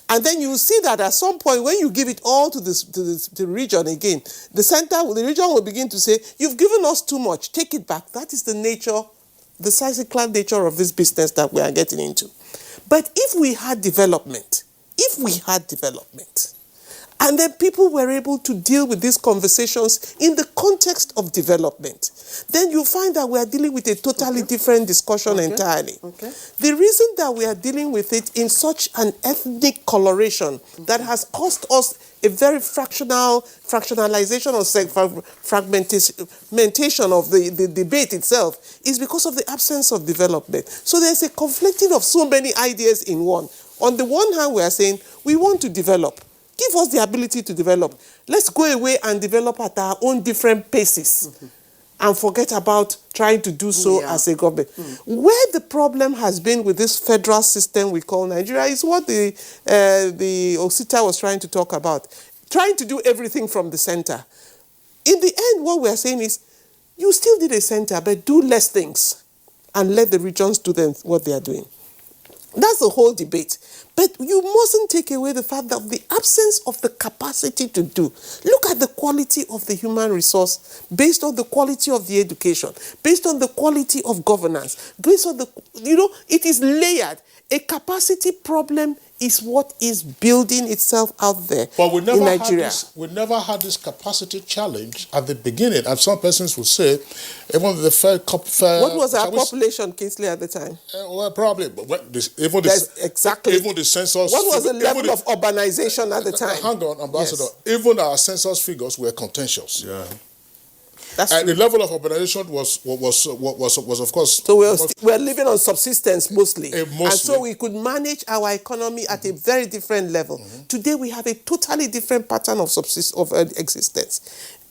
And then you will see that at some point, when you give it all to the region again, the region will begin to say, you've given us too much, take it back. That is the nature, the cyclical nature of this business that we are getting into. But if we had development, and then people were able to deal with these conversations in the context of development, then you find that we are dealing with a totally different discussion entirely. The reason that we are dealing with it in such an ethnic coloration that has caused us a very fractionalization or fragmentation of the debate itself is because of the absence of development. So there's a conflicting of so many ideas in one. On the one hand, we are saying we want to develop. Give us the ability to develop. Let's go away and develop at our own different paces and forget about trying to do so as a government. Where the problem has been with this federal system we call Nigeria is what the Osita was trying to talk about. Trying to do everything from the center. In the end, what we're saying is, you still need a center, but do less things and let the regions do what they are doing. That's the whole debate. But you mustn't take away the fact that the absence of the capacity to do. Look at the quality of the human resource based on the quality of the education, based on the quality of governance, based on it is layered. A capacity problem is what is building itself out there in Nigeria. We never had this capacity challenge at the beginning, and some persons would say, even the fair. What was our population, Kingsley, at the time? Well, probably, but even the census. What was the level of urbanization at the time? Hang on, Ambassador. Yes. Even our census figures were contentious. Yeah. And the level of urbanization was of course. So we're living on subsistence mostly. And so we could manage our economy at a very different level. Today we have a totally different pattern of existence.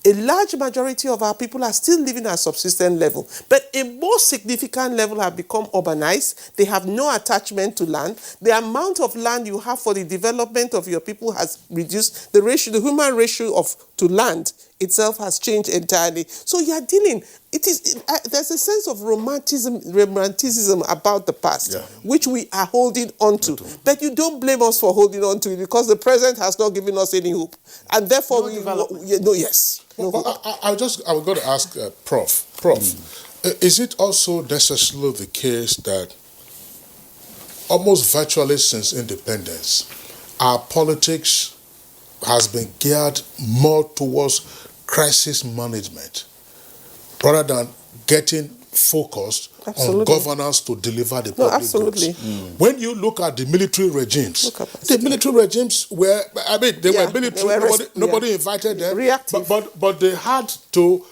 A large majority of our people are still living at subsistence level, but a more significant level have become urbanized. They have no attachment to land. The amount of land you have for the development of your people has reduced. The human ratio to land itself has changed entirely. So you are dealing. There's a sense of romanticism about the past, which we are holding on to. But you don't blame us for holding on to it because the present has not given us any hope, and therefore I'm going to ask Prof. Is it also necessarily the case that almost virtually since independence, our politics has been geared more towards crisis management rather than getting focused Absolutely. on governance to deliver the public absolutely. goods. When you look at the military regimes, Look at the military regimes were, I mean, they Yeah, were military, they were nobody invited them. Reactive. But they had to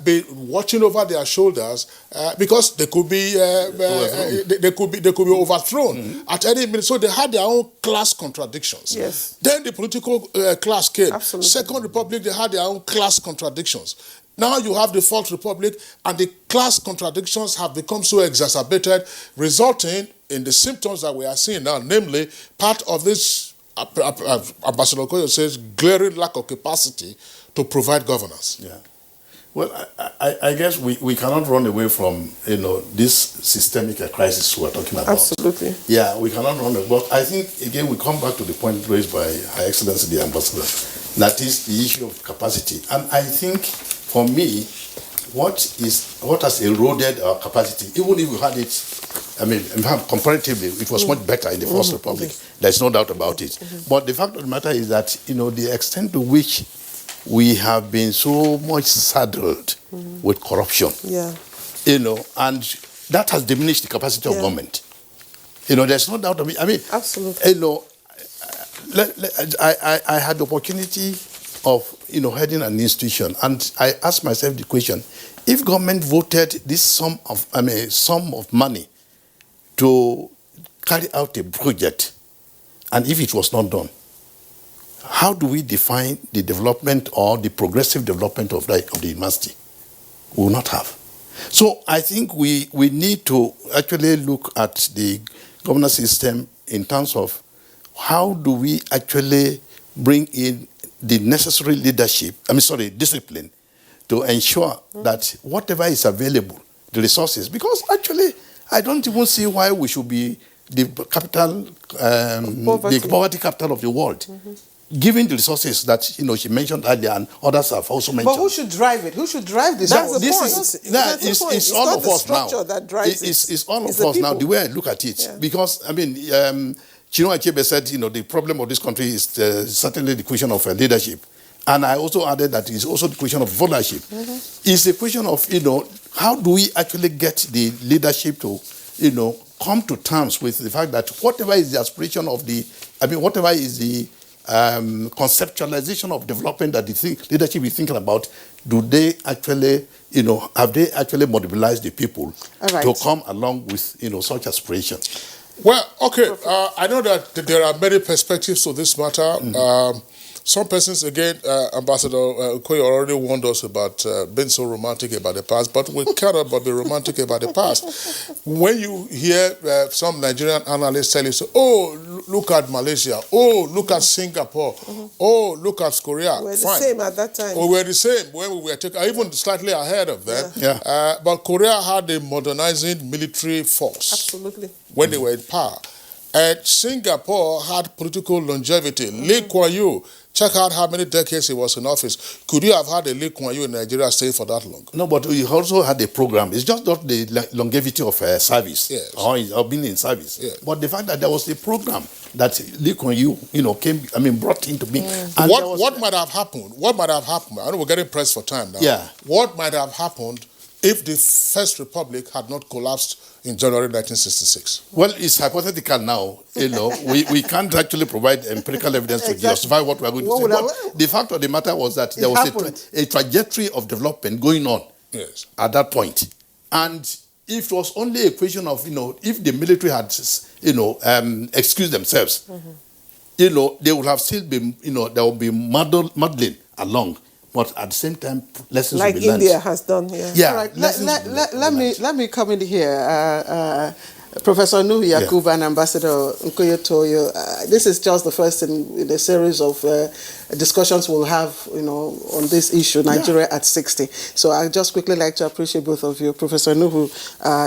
be watching over their shoulders because they could be they could be overthrown at any minute. So they had their own class contradictions. Yes. Then the political class came. Absolutely. Second Republic, they had their own class contradictions. Now you have the Fourth Republic, and the class contradictions have become so exacerbated, resulting in the symptoms that we are seeing now, namely part of this, Ambassador Okoye says, glaring lack of capacity to provide governance. Yeah. Well, I guess we cannot run away from, this systemic crisis we're talking about. Absolutely. Yeah, we cannot run away. But I think, again, we come back to the point raised by Her Excellency the Ambassador. That is the issue of capacity. And I think, for me, what has eroded our capacity, even if we had it, comparatively, it was much better in the First Republic. There's no doubt about it. But the fact of the matter is that, the extent to which we have been so much saddled with corruption, Yeah. and that has diminished the capacity of government. There's no doubt of it. I mean, Absolutely. I had the opportunity of, heading an institution, and I asked myself the question: if government voted this sum of money to carry out a project, and if it was not done, how do we define the development or the progressive development of the university? We will not have. So I think we need to actually look at the governance system in terms of how do we actually bring in the necessary discipline to ensure that whatever is available, the resources, because actually I don't even see why we should be the poverty capital of the world. Given the resources that she mentioned earlier and others have also mentioned. But who should drive it? Who should drive this? That's the point. It's all of us now. That drives it's all of us now, the way I look at it. Yeah. Because, Chinua Achebe said, the problem of this country is certainly the question of leadership. And I also added that it's also the question of votership. It's a question of, how do we actually get the leadership to, come to terms with the fact that whatever is the aspiration of whatever is the conceptualization of development that the leadership is thinking about, do they actually, have they actually mobilized the people to come along with, such aspirations? Well, okay, I know that there are many perspectives to this matter. Some persons, again, Ambassador Okoye already warned us about being so romantic about the past, but we cannot but be romantic about the past. When you hear some Nigerian analysts tell you, oh, look at Malaysia, oh, look at Singapore, oh, look at Korea. We were the same at that time. We were the same when we were even slightly ahead of them. Yeah. But Korea had a modernizing military force. Absolutely. When they were in power. And Singapore had political longevity. Lee Kuan Yew, check out how many decades he was in office. Could you have had a Lee Kuan Yew in Nigeria stay for that long? No, but we also had a program. It's just not the longevity of service, yes, or being in service. Yes. But the fact that there was a program that Lee Kuan Yew, brought into being. And what might have happened? What might have happened? I know we're getting pressed for time now. Yeah. What might have happened if the First Republic had not collapsed in January 1966? Well, it's hypothetical now. We can't actually provide empirical evidence to justify what we're going to say. But the fact of the matter was that there was a trajectory of development going on at that point. And if it was only a question of, if the military had, excused themselves, they would have still been, there would be muddling along. But at the same time, lessons like will be learned. India has done, Yeah. All right. Let me come in here. Professor Nuhu Yakubu and Ambassador Okoye Toyo. This is just the first in a series of discussions we'll have, on this issue, Nigeria at 60. So I just quickly like to appreciate both of you. Professor Nuhu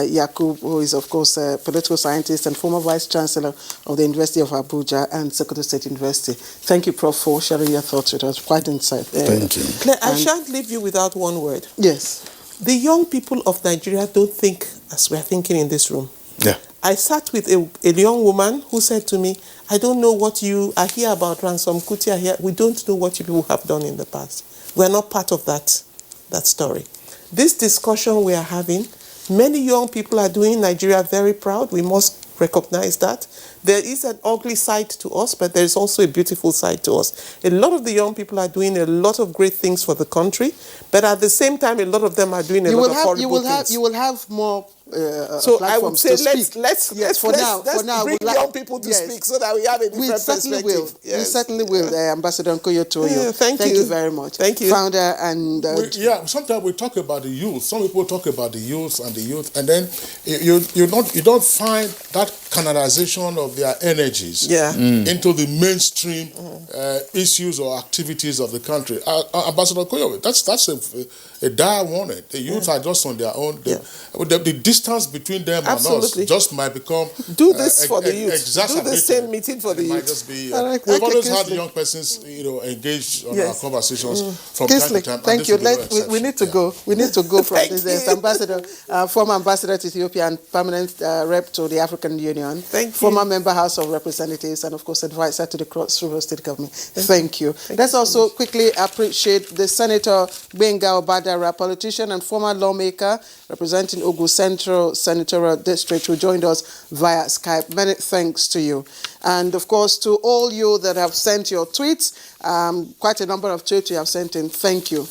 Yakubu, who is, of course, a political scientist and former Vice Chancellor of the University of Abuja and Sokoto State University. Thank you, Prof, for sharing your thoughts with us. Quite insightful. Thank you. Claire, I shan't leave you without one word. Yes. The young people of Nigeria don't think as we're thinking in this room. Yeah. I sat with a young woman who said to me, I don't know what you are here about, Ransom Kuti are here. We don't know what you people have done in the past. We're not part of that story. This discussion we are having Many young people are doing Nigeria very proud. We must recognize that. There is an ugly side to us, but there is also a beautiful side to us. A lot of the young people are doing a lot of great things for the country, but at the same time, a lot of them are doing a lot of horrible things. You will have more so I would say let's bring young people to speak so that we have a different perspective. We certainly will. Ambassador Nkoyo Toyo. Thank you. Thank you very much. Thank you. Founder and... sometimes we talk about the youth. Some people talk about the youth, and then you don't find that canalization of their energies into the mainstream issues or activities of the country. Ambassador Nkoyo, that's a dire warning. The youth are just on their own. The distance between them and us just might become do this for the youth. Exacerbated. Do the same meeting for the youth. Might just be, we've always had young persons, engaged on our conversations from time to time. Thank you. We need to go. We need to go from this. Ambassador, former ambassador to Ethiopia and permanent rep to the African Union. Former member House of Representatives and of course advisor to the Cross River State Government. Thank you. Let's also quickly appreciate the Senator Gbenga Obadara, politician and former lawmaker representing Ogun Central Senatorial District, who joined us via Skype. Many thanks to you. And of course, to all you that have sent your tweets, quite a number of tweets you have sent in. Thank you.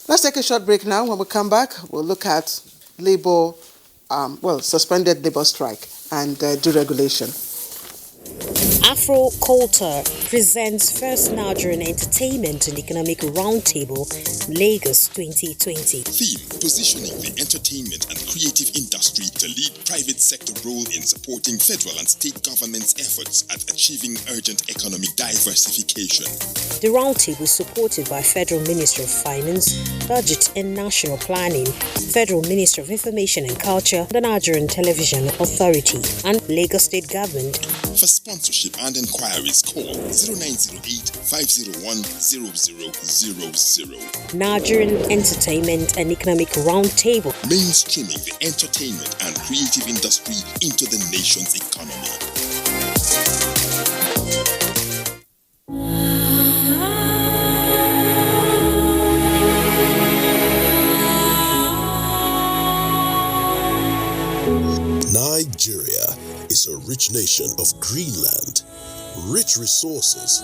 Let's take a short break now. When we come back, we'll look at labor, suspended labor strike and deregulation. Afro Culture presents First Nigerian Entertainment and Economic Roundtable, Lagos 2020. Theme: positioning the entertainment and creative industry to lead private sector role in supporting federal and state governments' efforts at achieving urgent economic diversification. The roundtable is supported by Federal Ministry of Finance, Budget and National Planning, Federal Ministry of Information and Culture, the Nigerian Television Authority, and Lagos State Government. For sponsorship and inquiries, call 0908-501-0000. Nigerian Entertainment and Economic Roundtable. Mainstreaming the entertainment and creative industry into the nation's economy. Nigeria is a rich nation of green land, rich resources,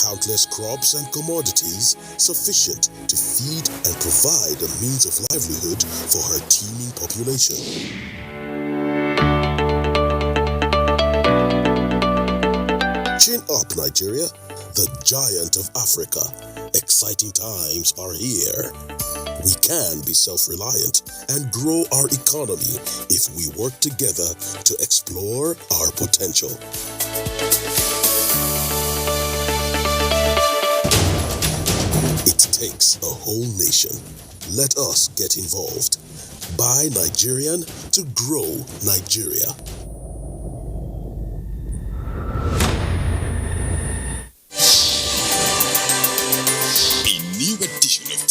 countless crops and commodities sufficient to feed and provide a means of livelihood for her teeming population. Chin up, Nigeria, the giant of Africa. Exciting times are here. We can be self-reliant and grow our economy if we work together to explore our potential. It takes a whole nation. Let us get involved. Buy Nigerian to grow Nigeria.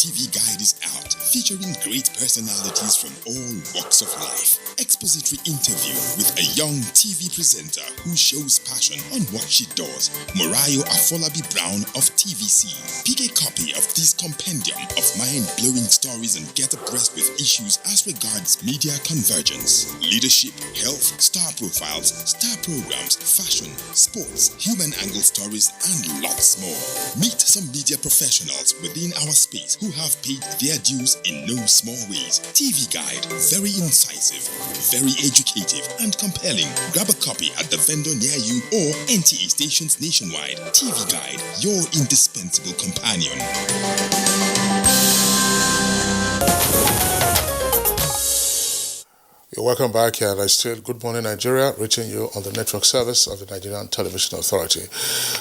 TV Guide is out, featuring great personalities from all walks of life. Expository interview with a young TV presenter who shows passion on what she does, Morayo Afolabi Brown of TVC. Pick a copy of this compendium of mind-blowing stories and get abreast with issues as regards media convergence, leadership, health, star profiles, star programs, fashion, sports, human angle stories, and lots more. Meet some media professionals within our space who have paid their dues in no small ways. TV Guide, very incisive, very educative and compelling. Grab a copy at the vendor near you or NTA stations nationwide. TV Guide, your indispensable companion. You're welcome back, and I still Good Morning Nigeria, reaching you on the network service of the Nigerian Television Authority.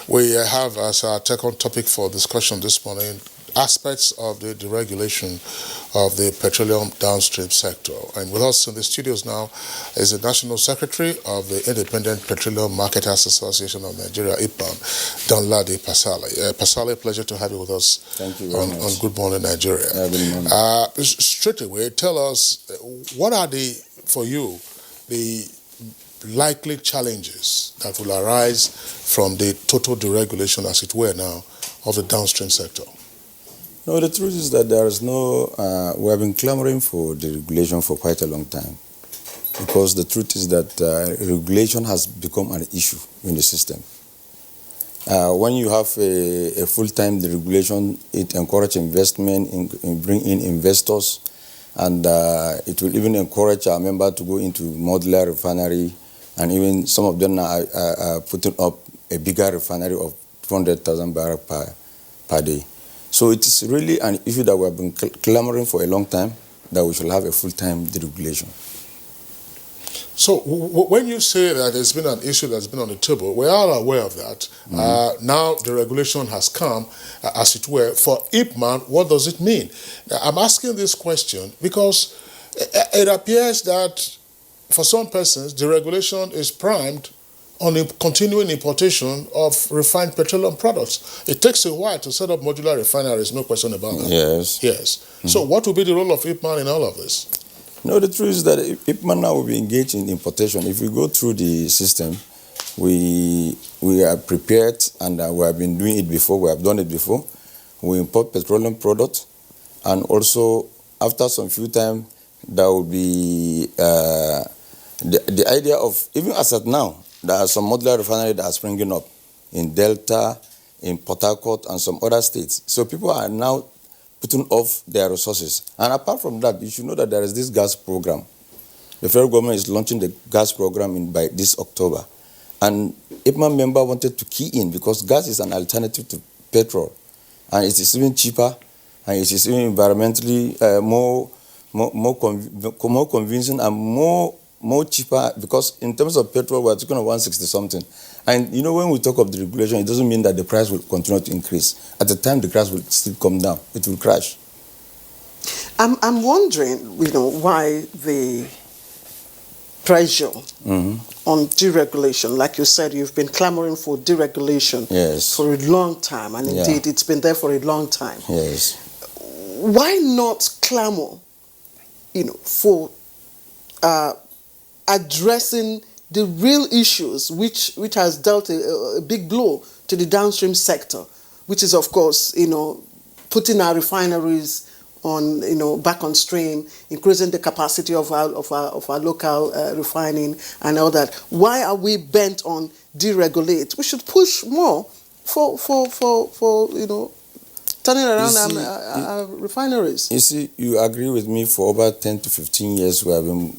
We have as our second topic for discussion this morning aspects of the deregulation of the petroleum downstream sector. And with us in the studios now is the National Secretary of the Independent Petroleum Marketers Association of Nigeria, IPMAN, Danladi Pasale. Pasale, pleasure to have you with us. Thank you very much. On Good Morning Nigeria. Straight away, tell us, what are for you, the likely challenges that will arise from the total deregulation, as it were now, of the downstream sector? No, the truth is that there is no, we have been clamoring for the regulation for quite a long time, because the truth is that regulation has become an issue in the system. When you have a full-time deregulation, it encourages investment, bring in investors, and it will even encourage our members to go into modular refinery, and even some of them are putting up a bigger refinery of 200,000 barrels per day. So it is really an issue that we have been clamoring for a long time, that we should have a full-time deregulation. So when you say that there's been an issue that's been on the table, we are aware of that. Now the regulation has come, as it were. For Ipman, what does it mean? I'm asking this question because it appears that for some persons, the regulation is primed on the continuing importation of refined petroleum products. It takes a while to set up modular refineries, no question about that. Yes. Yes. So what will be the role of Ipman in all of this? No, the truth is that Ipman now will be engaged in importation. If we go through the system, we are prepared, and we have been doing it before. We have done it before. We import petroleum products, and also after some few time, there will be the idea of, even as at now, there are some modular refineries that are springing up in Delta, in Port Harcourt, and some other states. So people are now putting off their resources. And apart from that, you should know that there is this gas program. The federal government is launching the gas program by this October. And Ipman member wanted to key in, because gas is an alternative to petrol. And it is even cheaper, and it is even environmentally more convincing and more cheaper, because in terms of petrol, we're talking of 160 something. And you know, when we talk of the regulation, it doesn't mean that the price will continue to increase. At the time, the price will still come down. It will crash. I'm wondering, why the pressure on deregulation. Like you said, you've been clamoring for deregulation for a long time, and indeed, it's been there for a long time. Yes. Why not clamor, for addressing the real issues which has dealt a big blow to the downstream sector, which is, of course, putting our refineries on, back on stream, increasing the capacity of our local refining and all that. Why are we bent on deregulate? We should push more for turning around our refineries. You see, you agree with me, for over 10 to 15 years we have been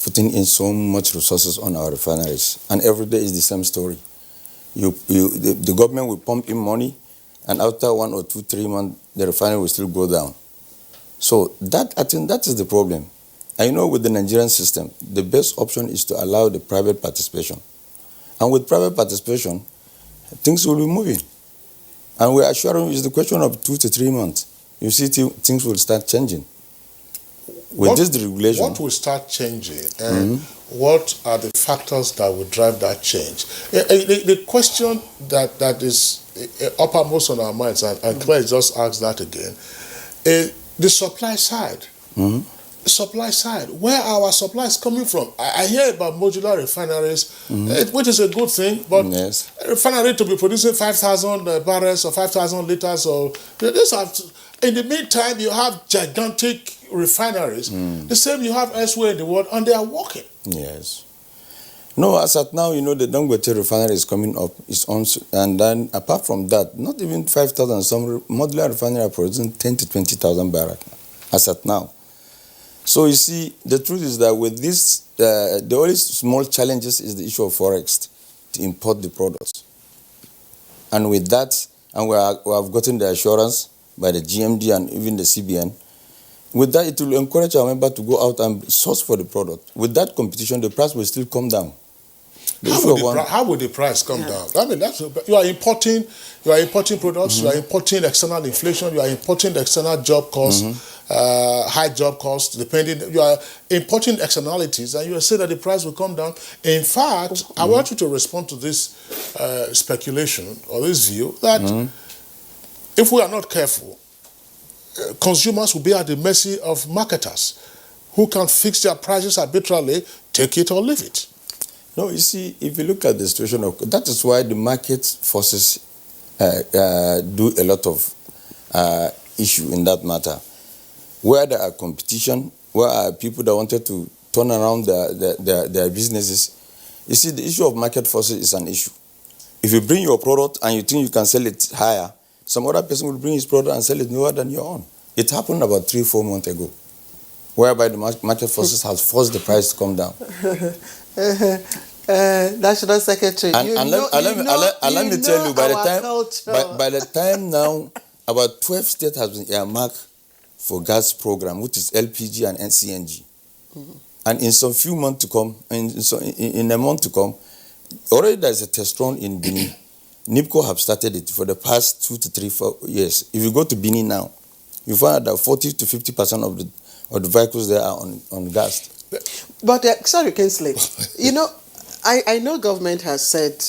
putting in so much resources on our refineries, and every day is the same story. The government will pump in money, and after 1 or 2, 3 months, the refinery will still go down. So I think that is the problem. And with the Nigerian system, the best option is to allow the private participation. And with private participation, things will be moving. And we are assuring it's the question of 2 to 3 months. You see, things will start changing. With this deregulation, what will start changing, and what are the factors that will drive that change? The question that is uppermost on our minds, and Claire just asked that again, the supply side. The supply side, where are our supplies coming from? I hear about modular refineries, which is a good thing, but a refinery to be producing 5,000 barrels or 5,000 liters, in the meantime, you have gigantic refineries, the same you have elsewhere in the world, and they are working. Yes. No, as at now, the Dangote refinery is coming up, and then apart from that, not even 5,000, some modular refinery are producing 10 to 20,000 barrels, as at now. So you see, the truth is that with this, the only small challenges is the issue of forex, to import the products. And with that, and we have gotten the assurance by the GMD and even the CBN, with that, it will encourage our member to go out and source for the product. With that competition, the price will still come down. How would the price come down? I mean, you are importing products, you are importing external inflation, you are importing external job costs, high job costs, you are importing externalities, and you are saying that the price will come down. In fact, I want you to respond to this speculation or this view that if we are not careful, consumers will be at the mercy of marketers who can fix their prices arbitrarily, take it or leave it. No, you see, if you look at the situation, that is why the market forces do a lot of issue in that matter. Where there are competition, where are people that wanted to turn around their businesses. You see, the issue of market forces is an issue. If you bring your product and you think you can sell it higher, some other person will bring his product and sell it lower than your own. It happened about 3-4 months ago, whereby the market forces has forced the price to come down. National Secretary, Let me tell you, by the time now, about 12 states has been earmarked for gas program, which is LPG and NCNG. Mm-hmm. And in some few months to come, in a month to come, already there's a test run in Benin. NIPCO have started it for the past 2 to 3, 4 years. If you go to Benin now, you find that 40 to 50% of the vehicles there are on gas. But sorry, Kingsley, you know, I know government has said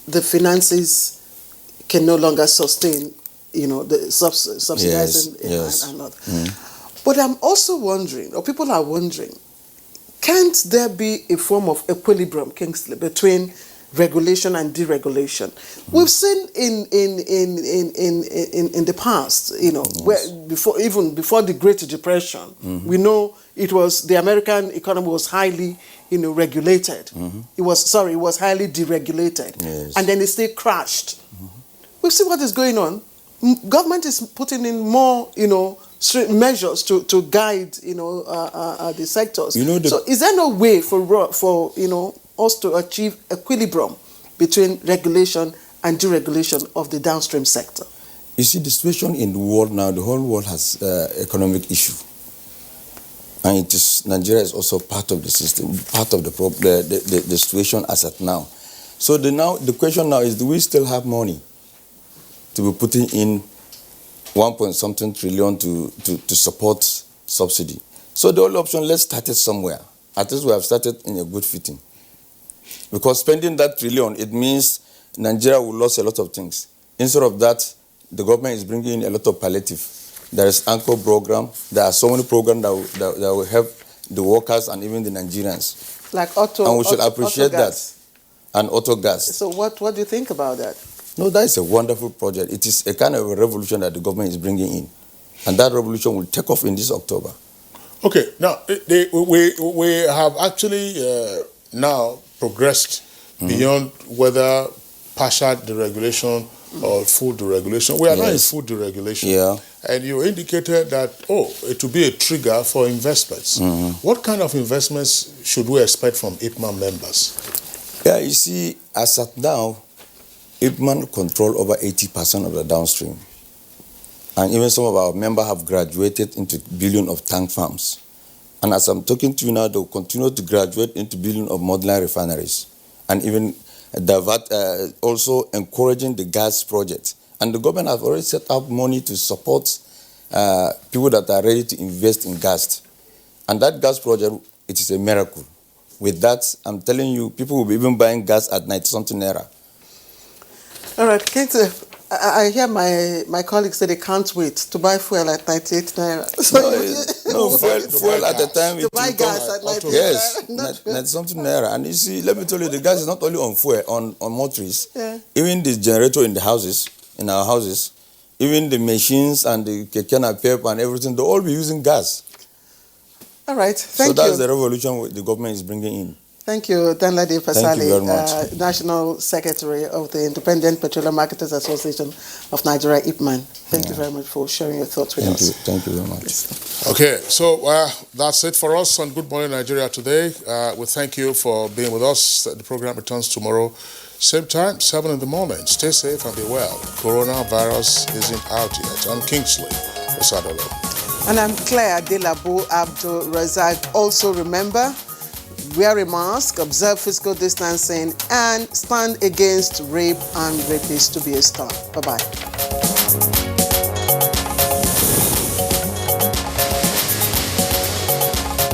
the finances can no longer sustain, you know, the subsidizing and all. But I'm also wondering, or people are wondering, can't there be a form of equilibrium, Kingsley, between regulation and deregulation? We've seen in the past, you know, where before the Great Depression, we know it was the American economy was highly, you know, regulated. It was highly deregulated, and then it still crashed. We've seen what is going on. Government is putting in more, you know, measures to guide, you know, the sectors. You know, so is there no way for you know, us to achieve equilibrium between regulation and deregulation of the downstream sector? You see, the situation in the world now, the whole world has economic issue. And Nigeria is also part of the system, part of the situation as at now. So the question now is, do we still have money to be putting in 1.something trillion to support subsidy? So the only option, let's start it somewhere. At least we have started in a good footing. Because spending that trillion, it means Nigeria will lose a lot of things. Instead of that, the government is bringing in a lot of palliative. There is Anchor program. There are so many programs that will help the workers and even the Nigerians. Like auto, and we should appreciate that. And auto gas. So what do you think about that? No, that is a wonderful project. It is a kind of a revolution that the government is bringing in. And that revolution will take off in this October. Okay, now, we have actually now progressed beyond whether partial deregulation or full deregulation. We are now in full deregulation. Yeah. And you indicated that, it will be a trigger for investments. What kind of investments should we expect from IPMAN members? Yeah, you see, as at now, IPMAN control over 80% of the downstream. And even some of our members have graduated into billion of tank farms. And as I'm talking to you now, they'll continue to graduate into billion of modular refineries. And even also encouraging the gas project. And the government has already set up money to support people that are ready to invest in gas. And that gas project, it is a miracle. With that, I'm telling you, people will be even buying gas at 90-something naira. All right, Kate, I hear my colleagues say they can't wait to buy fuel at 98 naira. Fuel at the time. To buy gas at 98 yes, naira. 90-something naira. And you see, let me tell you, the gas is not only on fuel, on motorists. Yeah. Even the generator in our houses, even the machines and the keke napep and everything, they'll all be using gas. All right, thank you. So that's the revolution the government is bringing in. Thank you, Danladi Pasali, Thank you very much. National Secretary of the Independent Petroleum Marketers Association of Nigeria, IPMAN. Thank you very much for sharing your thoughts with us. Thank you very much. Okay, so that's it for us on Good Morning Nigeria today. We thank you for being with us. The program returns tomorrow, same time, 7 in the morning. Stay safe and be well. Coronavirus isn't out yet. I'm Kingsley Osadolo. And I'm Claire Delabo Abdul Razak. Also remember, wear a mask, observe physical distancing, and stand against rape and rapists to be a star. Bye-bye.